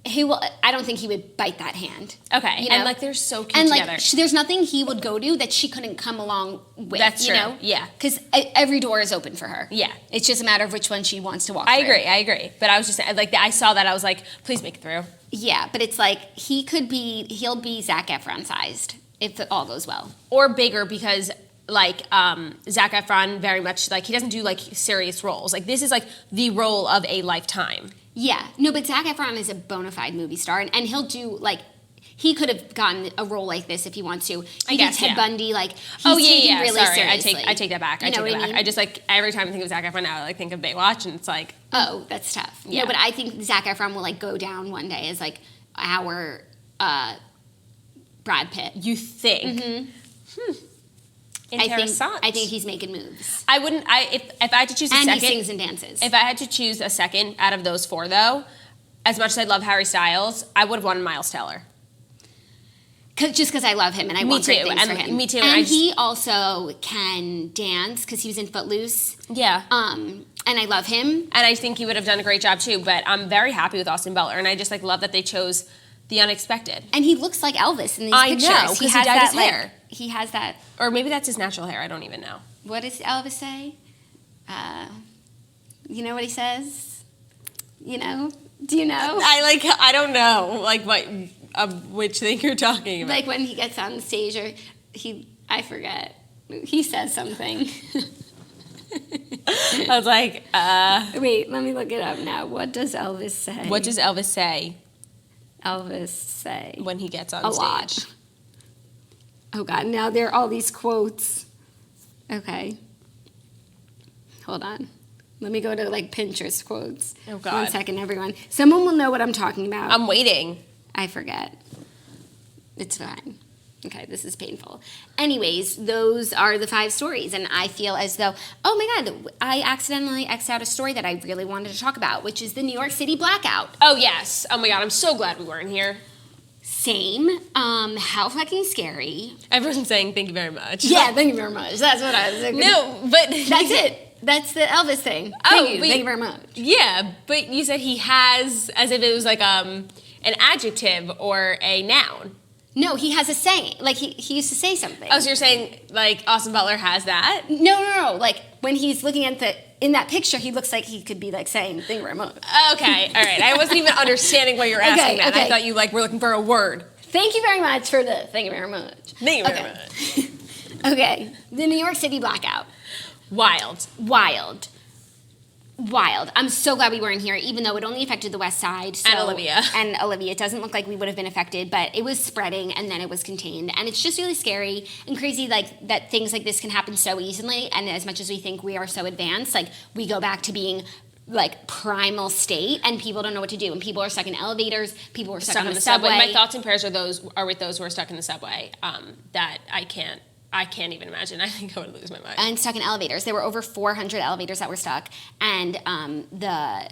will. I don't think he would bite that hand. Okay, you know? and like they're so cute and together. like there's nothing he would go to that she couldn't come along with. That's true. You know? Yeah, because every door is open for her. Yeah, it's just a matter of which one she wants to walk. I through. agree. But I was just like, I saw that, I was like, please make it through. Yeah, but it's like he'll be Zac Efron sized if it all goes well. Or bigger, because like Zac Efron very much like he doesn't do like serious roles. Like this is like the role of a lifetime. Yeah, no, but Zac Efron is a bona fide movie star, and he'll do like he could have gotten a role like this if he wants to. He did Ted Bundy, like he's taken really sorry, seriously. I take that back. I mean? I just like every time I think of Zac Efron now, I like think of Baywatch, and it's like, oh, that's tough. Yeah, no, but I think Zac Efron will like go down one day as like our Brad Pitt. You think? Mm-hmm. Interessant. I think he's making moves. I wouldn't. If I had to choose a and second, he sings and dances. If I had to choose a second out of those four, though, as much as I love Harry Styles, I would have wanted Miles Teller. Just because I love him and I want great things for him. Me too. And he also can dance because he was in Footloose. Yeah. And I love him. And I think he would have done a great job too. But I'm very happy with Austin Butler, and I just like love that they chose the unexpected. And he looks like Elvis in these pictures. I know, because he dyed his hair. Like, he has that. Or maybe that's his natural hair. I don't even know. What does Elvis say? You know what he says? You know? Do you know? I don't know. Like what? Which thing you're talking about? Like when he gets on stage, or I forget. He says something. I was like, Wait, let me look it up now. What does Elvis say? What does Elvis say? Elvis say when he gets on a stage? Lot. Oh God! Now there are all these quotes. Okay, hold on. Let me go to like Pinterest quotes. Oh God! 1 second, everyone. Someone will know what I'm talking about. I'm waiting. I forget. It's fine. Okay, this is painful. Anyways, those are the 5 stories, and I feel as though, oh my God, I accidentally X'd out a story that I really wanted to talk about, which is the New York City blackout. Oh yes. Oh my God, I'm so glad we weren't here. Same. How fucking scary. Everyone's saying thank you very much. Yeah, thank you very much. That's what I was thinking. No, but that's it. That's the Elvis thing. Thank you very much. Yeah, but you said he has, as if it was like an adjective or a noun. No, he has a saying. Like, he used to say something. Oh, so you're saying, like, Austin Butler has that? No. Like, when he's looking at in that picture, he looks like he could be, like, saying, thank you very much. Okay, all right. I wasn't even understanding why you were asking that. Okay. I thought you, like, were looking for a word. Thank you very much for the thank you very much. Thank you very much. Okay, the New York City blackout. Wild. I'm so glad we weren't here, even though it only affected the West Side. And Olivia. It doesn't look like we would have been affected, but it was spreading and then it was contained. And it's just really scary and crazy, like, that things like this can happen so easily. And as much as we think we are so advanced, like, we go back to being, like, primal state, and people don't know what to do. And people are stuck in elevators. People are stuck on the subway. My thoughts and prayers are with those who are stuck in the subway. That I can't even imagine. I think I would lose my mind. And stuck in elevators. There were over 400 elevators that were stuck. And the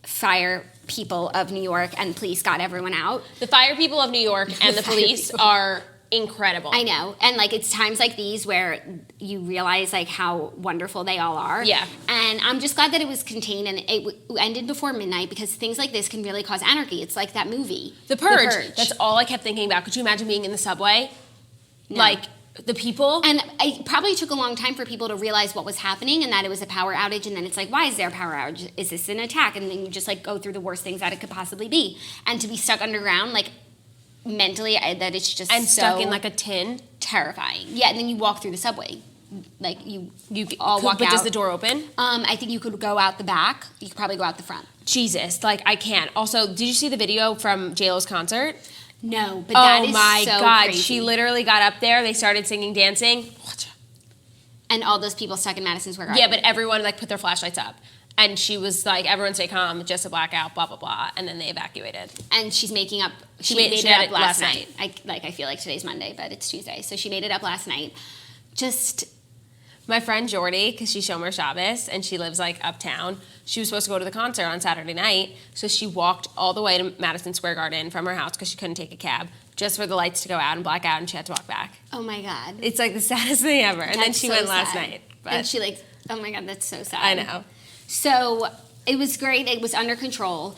fire people of New York and police got everyone out. The fire people of New York and the police are incredible. I know. And, like, it's times like these where you realize, like, how wonderful they all are. Yeah. And I'm just glad that it was contained and it ended before midnight, because things like this can really cause anarchy. It's like that movie. The Purge. That's all I kept thinking about. Could you imagine being in the subway? No. Like, the people. And it probably took a long time for people to realize what was happening and that it was a power outage. And then it's like, why is there a power outage? Is this an attack? And then you just, like, go through the worst things that it could possibly be. And to be stuck underground, like, mentally, that it's just and so stuck in, like, a tin. Terrifying. Yeah, and then you walk through the subway. Like, you all walk out. But does the door open? I think you could go out the back. You could probably go out the front. Jesus, like, I can't. Also, did you see the video from J-Lo's concert? No, but that is so God, crazy. She literally got up there. They started singing, dancing. And all those people stuck in Madison Square Garden. Yeah, but everyone like put their flashlights up. And she was like, everyone stay calm, just a blackout, blah, blah, blah. And then they evacuated. And she's making up, she made it up last night. I feel like today's Monday, but it's Tuesday. So she made it up last night. Just... My friend Jordy, because she's Shomer Shabbos, and she lives like uptown, she was supposed to go to the concert on Saturday night, so she walked all the way to Madison Square Garden from her house because she couldn't take a cab, just for the lights to go out and black out, and she had to walk back. Oh my God. It's like the saddest thing ever. And then she went last night. But and she like, oh my God, that's so sad. I know. So it was great. It was under control.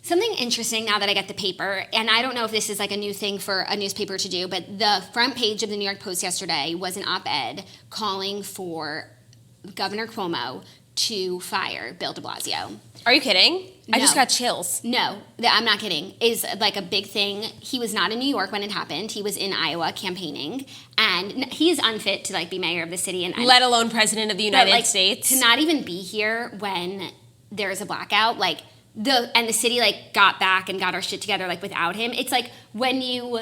Something interesting now that I get the paper, and I don't know if this is like a new thing for a newspaper to do, but the front page of the New York Post yesterday was an op-ed calling for Governor Cuomo to fire Bill de Blasio. Are you kidding? No. I just got chills. No, I'm not kidding. Is like a big thing. He was not in New York when it happened. He was in Iowa campaigning, and he is unfit to like be mayor of the city, and let alone president of the United States. To not even be here when there's a blackout, like. The city like got back and got our shit together like without him. It's like when you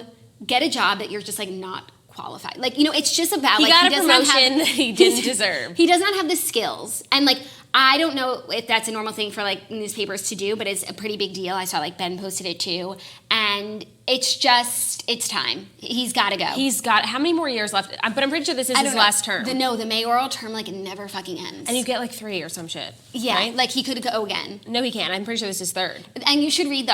get a job that you're just like not qualified. Like, you know, it's just about he like got a promotion that he didn't deserve. He does not have the skills. And like I don't know if that's a normal thing for like newspapers to do, but it's a pretty big deal. I saw like Ben posted it too. And it's time. He's got to go. He's got, how many more years left? But I'm pretty sure this is his last term. The mayoral term like never fucking ends. And you get like 3 or some shit. Yeah, right? like he could go again. No, he can't. I'm pretty sure this is third. And you should read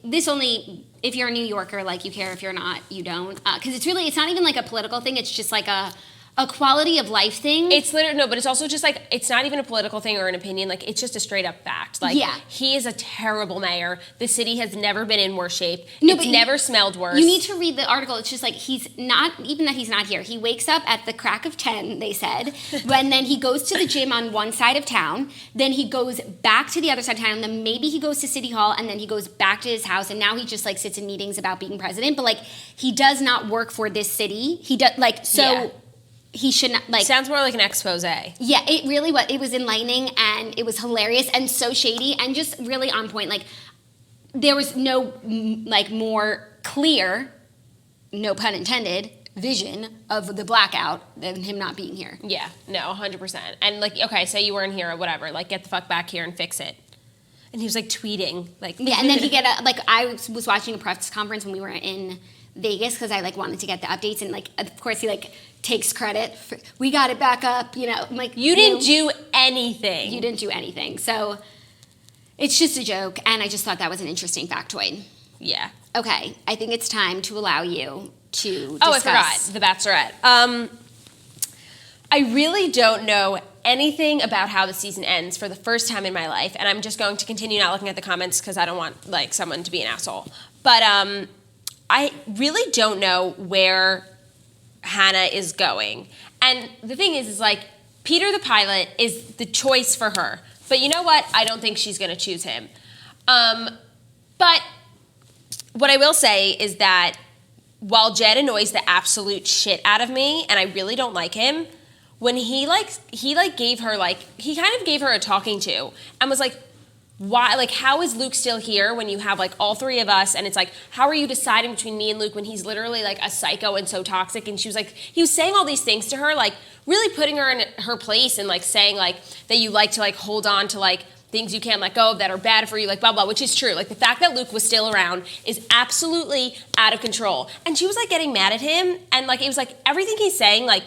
this only, if you're a New Yorker, like you care. If you're not, you don't. Because it's not even like a political thing. It's just like a quality of life thing. It's literally, no, but it's also just like, it's not even a political thing or an opinion. Like, it's just a straight up fact. Like, yeah. He is a terrible mayor. The city has never been in worse shape. No, it's never smelled worse. You need to read the article. It's just like, he's not here. He wakes up at the crack of 10, they said, when then he goes to the gym on one side of town, then he goes back to the other side of town, and then maybe he goes to City Hall, and then he goes back to his house, and now he just like sits in meetings about being president, but like, he does not work for this city. He does, like, so... Yeah. He should not, like... Sounds more like an expose. Yeah, it really was. It was enlightening, and it was hilarious, and so shady, and just really on point. Like, there was no, like, more clear, no pun intended, vision of the blackout than him not being here. Yeah, no, 100%. And, like, okay, say you weren't here or whatever. Like, get the fuck back here and fix it. And he was, like, tweeting. Like, yeah, and then I was watching a press conference when we were in Vegas because I, like, wanted to get the updates, and, like, of course, he, like... takes credit for, we got it back up, you know. I'm like, you didn't do anything. You didn't do anything. So it's just a joke, and I just thought that was an interesting factoid. Yeah. Okay, I think it's time to allow you to discuss. Oh, I forgot. The Bachelorette. I really don't know anything about how the season ends for the first time in my life, and I'm just going to continue not looking at the comments because I don't want, like, someone to be an asshole. But I really don't know where Hannah is going. And the thing is like, Peter the pilot is the choice for her. But you know what? I don't think she's going to choose him. But what I will say is that while Jed annoys the absolute shit out of me, and I really don't like him, when he gave her, like, he kind of gave her a talking to and was like, why, like, how is Luke still here when you have, like, all three of us, and it's like, how are you deciding between me and Luke when he's literally, like, a psycho and so toxic? And she was like, he was saying all these things to her, like, really putting her in her place and, like, saying, like, that you like to, like, hold on to, like, things you can't let go of that are bad for you, like, blah, blah, which is true. Like, the fact that Luke was still around is absolutely out of control. And she was, like, getting mad at him, and, like, it was, like, everything he's saying, like,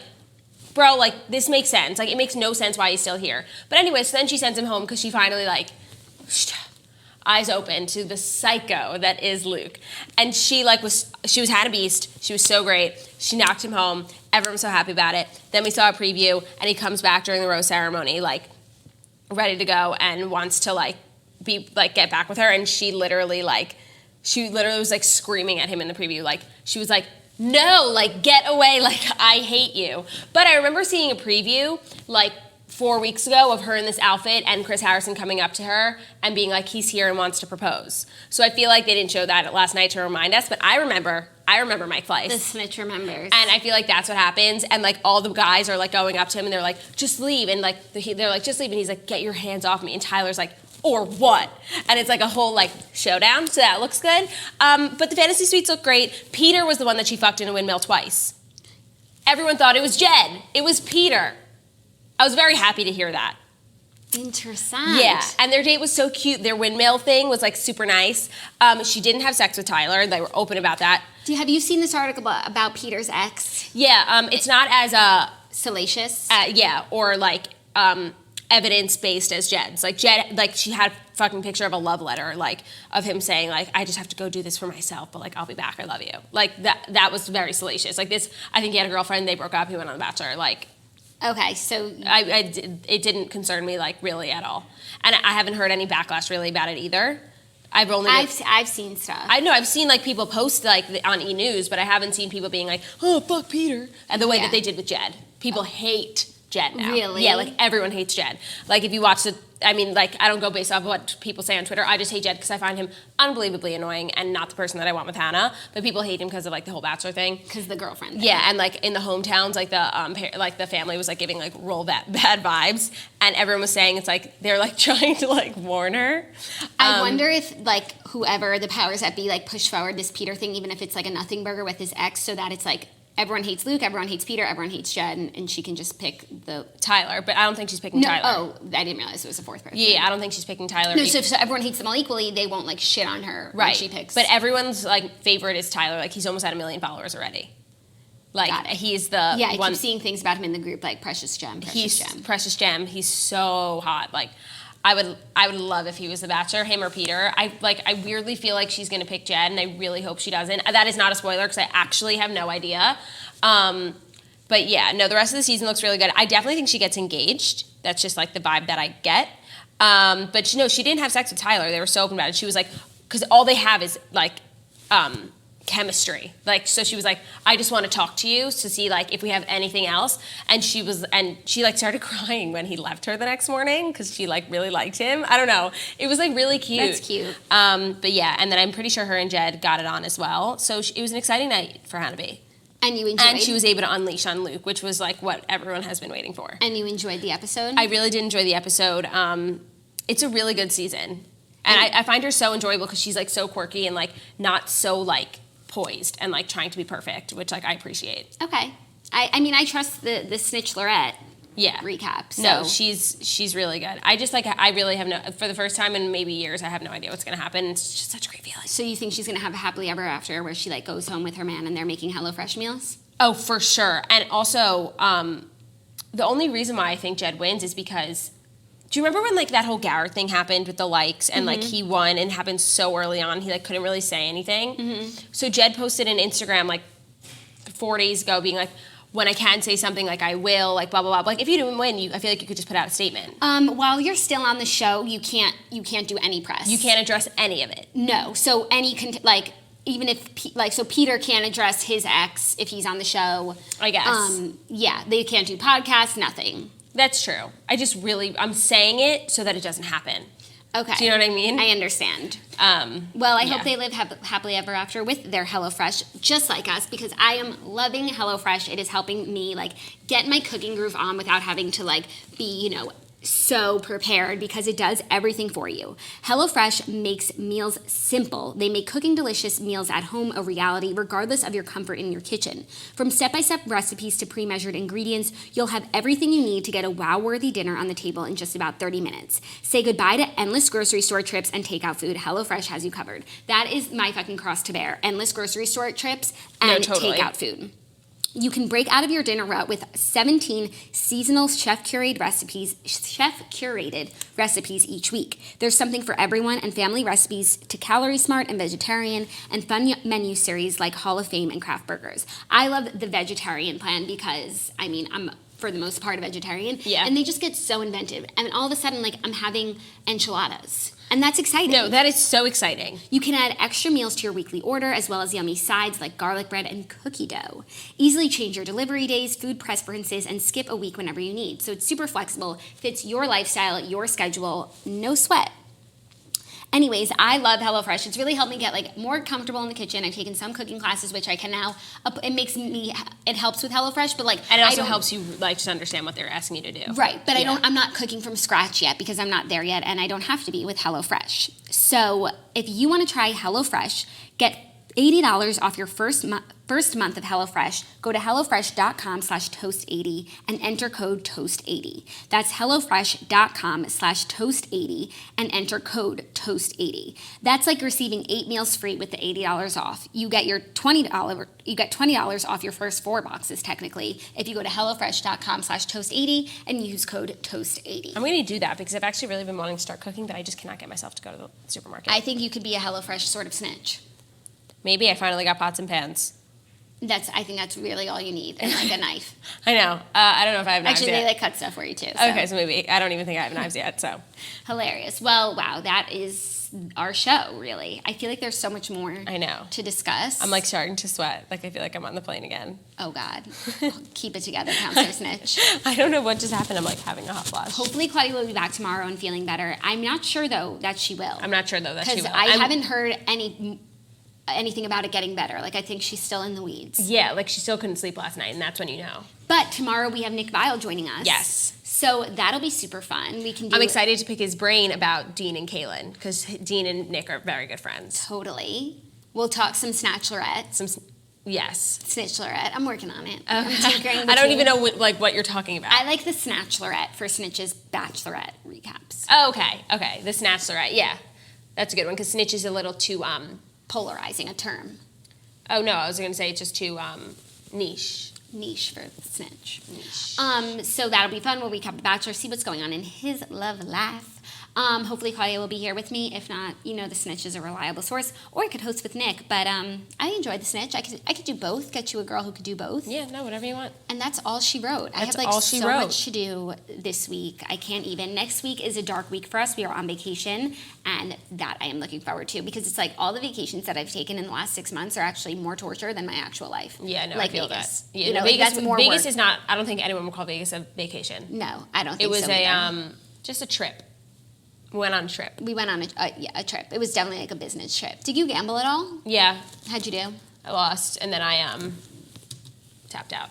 bro, like, this makes sense. Like, it makes no sense why he's still here. But anyway, so then she sends him home because she finally, like, eyes open to the psycho that is Luke. And she was had a beast. She was so great. She knocked him home. Everyone was so happy about it. Then we saw a preview, and he comes back during the rose ceremony, like, ready to go and wants to, like, be, like, get back with her. And she literally was, like, screaming at him in the preview. Like, she was like, no, like, get away. Like, I hate you. But I remember seeing a preview, like, 4 weeks ago of her in this outfit and Chris Harrison coming up to her and being like, he's here and wants to propose. So I feel like they didn't show that last night to remind us, but I remember Mike Fleiss. The Smith remembers. And I feel like that's what happens. And, like, all the guys are, like, going up to him and they're like, just leave. And, like, they're like, just leave. And he's like, get your hands off me. And Tyler's like, or what? And it's like a whole, like, showdown. So that looks good. But the fantasy suites look great. Peter was the one that she fucked in a windmill twice. Everyone thought it was Jed. It was Peter. I was very happy to hear that. Interesting. Yeah, and their date was so cute. Their windmill thing was like super nice. She didn't have sex with Tyler. They were open about that. Have you seen this article about Peter's ex? Yeah, it's not as Salacious? or like evidence-based as Jed's. Like Jed, like she had a fucking picture of a love letter, like of him saying like, I just have to go do this for myself, but like I'll be back, I love you. Like that was very salacious. Like this, I think he had a girlfriend, they broke up, he went on The Bachelor. Like, okay, so it didn't concern me like really at all, and I haven't heard any backlash really about it either. I've seen stuff. I know I've seen like people post like on E! News, but I haven't seen people being like, oh fuck Peter, and the way that they did with Jed. People hate Jed now. Really? Yeah, like everyone hates Jed. Like if you watch I don't go based off what people say on Twitter. I just hate Jed because I find him unbelievably annoying and not the person that I want with Hannah. But people hate him because of like the whole Bachelor thing. Because the girlfriend thing. Yeah, and like in the hometowns, like the family was like giving like real bad vibes, and everyone was saying it's like they're like trying to like warn her. I wonder if like whoever the powers that be like push forward this Peter thing, even if it's like a nothing burger with his ex, so that it's like everyone hates Luke, everyone hates Peter, everyone hates Jed, and she can just pick the Tyler. But I don't think she's picking Tyler. Oh, I didn't realize it was a fourth person. Yeah, I don't think she's picking Tyler. No, so everyone hates them all equally, they won't like shit on her when she picks. But everyone's like favorite is Tyler. Like he's almost at 1 million followers already. Like he's the I one. keep seeing things about him in the group like Precious Gem. Precious Gem. He's so hot. Like I would love if he was the Bachelor, him or Peter. I weirdly feel like she's gonna pick Jed, and I really hope she doesn't. That is not a spoiler because I actually have no idea. But yeah, no, the rest of the season looks really good. I definitely think she gets engaged. That's just like the vibe that I get. But she didn't have sex with Tyler. They were so open about it. She was like, because all they have is like chemistry. Like, so she was like, I just want to talk to you to see like if we have anything else. And she like started crying when he left her the next morning because she like really liked him. I don't know. It was like really cute. That's cute. But yeah, and then I'm pretty sure her and Jed got it on as well. So it was an exciting night for Hannah B. And you enjoyed? And she was able to unleash on Luke, which was like what everyone has been waiting for. And you enjoyed the episode? I really did enjoy the episode. It's a really good season. And I find her so enjoyable because she's like so quirky and like not so like poised and like trying to be perfect, which like I appreciate. Okay. I trust the Snitch Lorette recap. So. No, she's really good. I just like, I really have for the first time in maybe years, I have no idea what's going to happen. It's just such a great feeling. So you think she's going to have a happily ever after where she like goes home with her man and they're making HelloFresh meals? Oh, for sure. And also, the only reason why I think Jed wins is because, do you remember when like that whole Garrett thing happened with the likes and like he won and it happened so early on, he like couldn't really say anything. Mm-hmm. So Jed posted an Instagram like 4 days ago being like, when I can say something, like I will, like blah blah blah. Like if you didn't win, I feel like you could just put out a statement. While you're still on the show, you can't do any press. You can't address any of it. No. So even if so Peter can't address his ex if he's on the show. I guess. They can't do podcasts. Nothing. That's true. I'm saying it so that it doesn't happen. Okay. Do you know what I mean? I understand. I hope they live happily ever after with their HelloFresh, just like us, because I am loving HelloFresh. It is helping me like get my cooking groove on without having to like be, so prepared because it does everything for you. HelloFresh makes meals simple. They make cooking delicious meals at home a reality regardless of your comfort in your kitchen. From step-by-step recipes to pre-measured ingredients, you'll have everything you need to get a wow-worthy dinner on the table in just about 30 minutes. Say goodbye to endless grocery store trips and takeout food. HelloFresh has you covered. That is my fucking cross to bear. Endless grocery store trips and takeout food. You can break out of your dinner rut with 17 seasonal chef-curated recipes each week. There's something for everyone, and family recipes to calorie smart and vegetarian, and fun menu series like Hall of Fame and craft burgers. I love the vegetarian plan because, I'm for the most part a vegetarian, and they just get so inventive. And all of a sudden, like, I'm having enchiladas. And that's exciting. No, that is so exciting. You can add extra meals to your weekly order, as well as yummy sides like garlic bread and cookie dough. Easily change your delivery days, food preferences, and skip a week whenever you need. So it's super flexible, fits your lifestyle, your schedule, no sweat. Anyways, I love HelloFresh. It's really helped me get like more comfortable in the kitchen. I've taken some cooking classes, which I can now. It helps with HelloFresh, but like, and it also helps you like just understand what they're asking you to do. Right, but I'm not cooking from scratch yet because I'm not there yet, and I don't have to be with HelloFresh. So if you want to try HelloFresh, get $80 off your first first month of HelloFresh, go to HelloFresh.com/Toast80 and enter code Toast80. That's HelloFresh.com/Toast80 and enter code Toast80. That's like receiving 8 meals free with the $80 off. You get your $20 off your first 4 boxes technically if you go to HelloFresh.com/Toast80 and use code Toast80. I'm going to do that because I've actually really been wanting to start cooking, but I just cannot get myself to go to the supermarket. I think you could be a HelloFresh sort of snitch. Maybe I finally got pots and pans. I think that's really all you need, and like a knife. I know. I don't know if I have knives Actually, yet. they like cut stuff for you too. So. Okay, so maybe. I don't even think I have knives yet, so. Hilarious. Well, wow, that is our show, really. I feel like there's so much more I know. to discuss. I'm like starting to sweat. Like I feel like I'm on the plane again. Oh, God. Keep it together, Counselor Snitch. I don't know what just happened. I'm like having a hot flash. Hopefully Claudia will be back tomorrow and feeling better. I'm not sure, though, that she will. I'm not sure, though, that she will. Because I haven't heard anything about it getting better. Like, I think she's still in the weeds. Yeah, like she still couldn't sleep last night, and that's when you know. But tomorrow we have Nick Viall joining us. Yes. So that'll be super fun. I'm excited to pick his brain about Dean and Caelynn, because Dean and Nick are very good friends. Totally. We'll talk some Snatchlorette. Yes. Snitchlorette. I'm working on it. I'm tinkering I don't even know what you're talking about. I like the Snatchlorette for Snitch's Bachelorette recaps. Oh, okay. The Snatchlorette. Yeah. That's a good one, because Snitch is a little too, polarizing a term. Oh, no, I was going to say it's just too niche. Niche for Snitch. Niche. So that'll be fun. We'll recap The Bachelor, see what's going on in his love life. Hopefully Claudia will be here with me. If not, the Snitch is a reliable source. Or I could host with Nick. But I enjoyed the Snitch. I could do both. Get you a girl who could do both. Yeah, no, whatever you want. And that's all she wrote. I have so much to do this week. I can't even. Next week is a dark week for us. We are on vacation. And that I am looking forward to. Because it's like all the vacations that I've taken in the last 6 months are actually more torture than my actual life. Yeah, no, like I feel Vegas. that. Yeah, that's more Vegas work. is not, I don't think anyone would call Vegas a vacation. No, I don't think so. It was just a trip. We went on a trip. We went on a trip. It was definitely like a business trip. Did you gamble at all? Yeah. How'd you do? I lost, and then I tapped out.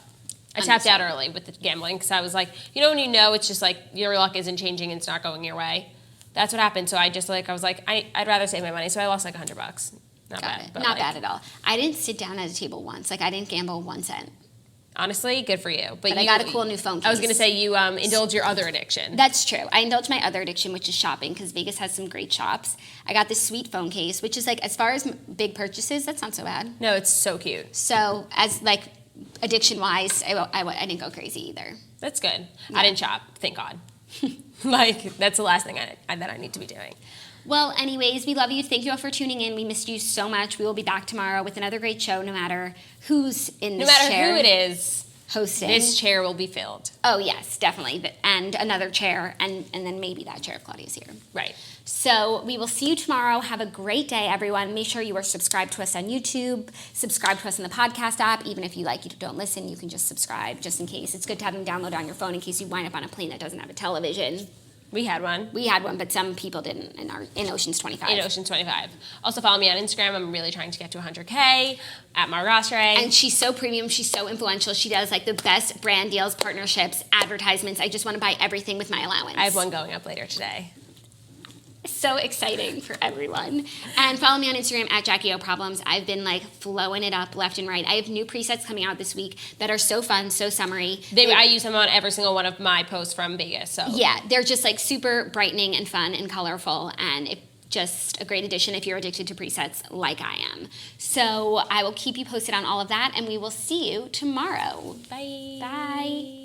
I tapped out early with the gambling because I was like, when you know it's just like your luck isn't changing and it's not going your way. That's what happened. So I was like, I'd rather save my money. So I lost like $100. Not bad. But not bad at all. I didn't sit down at a table once. Like I didn't gamble 1 cent. Honestly, good for you. But I got a cool new phone case. I was going to say you indulge your other addiction. That's true. I indulge my other addiction, which is shopping, because Vegas has some great shops. I got this sweet phone case, which is like, as far as big purchases, that's not so bad. No, it's so cute. So as like addiction-wise, I didn't go crazy either. That's good. Yeah. I didn't shop, thank God. Like, that's the last thing that I need to be doing. Well, anyways, we love you. Thank you all for tuning in. We missed you so much. We will be back tomorrow with another great show, no matter who's in this chair. No matter who it is. Hosting. This chair will be filled. Oh, yes, definitely. And another chair, and then maybe that chair if Claudia's here. Right. So we will see you tomorrow. Have a great day, everyone. Make sure you are subscribed to us on YouTube. Subscribe to us in the podcast app. Even if you don't listen, you can just subscribe just in case. It's good to have them download on your phone in case you wind up on a plane that doesn't have a television. We had one. But some people didn't in Oceans 25. In Oceans 25. Also follow me on Instagram. I'm really trying to get to 100K at Oshry. And she's so premium. She's so influential. She does like the best brand deals, partnerships, advertisements. I just want to buy everything with my allowance. I have one going up later today. So exciting for everyone. And follow me on Instagram at Jackie O Problems. I've been like flowing it up left and right. I have new presets coming out this week that are so fun, so summery. I use them on every single one of my posts from Vegas. So yeah, they're just like super brightening and fun and colorful, and just a great addition if you're addicted to presets like I am. So I will keep you posted on all of that, and we will see you tomorrow. Bye. Bye.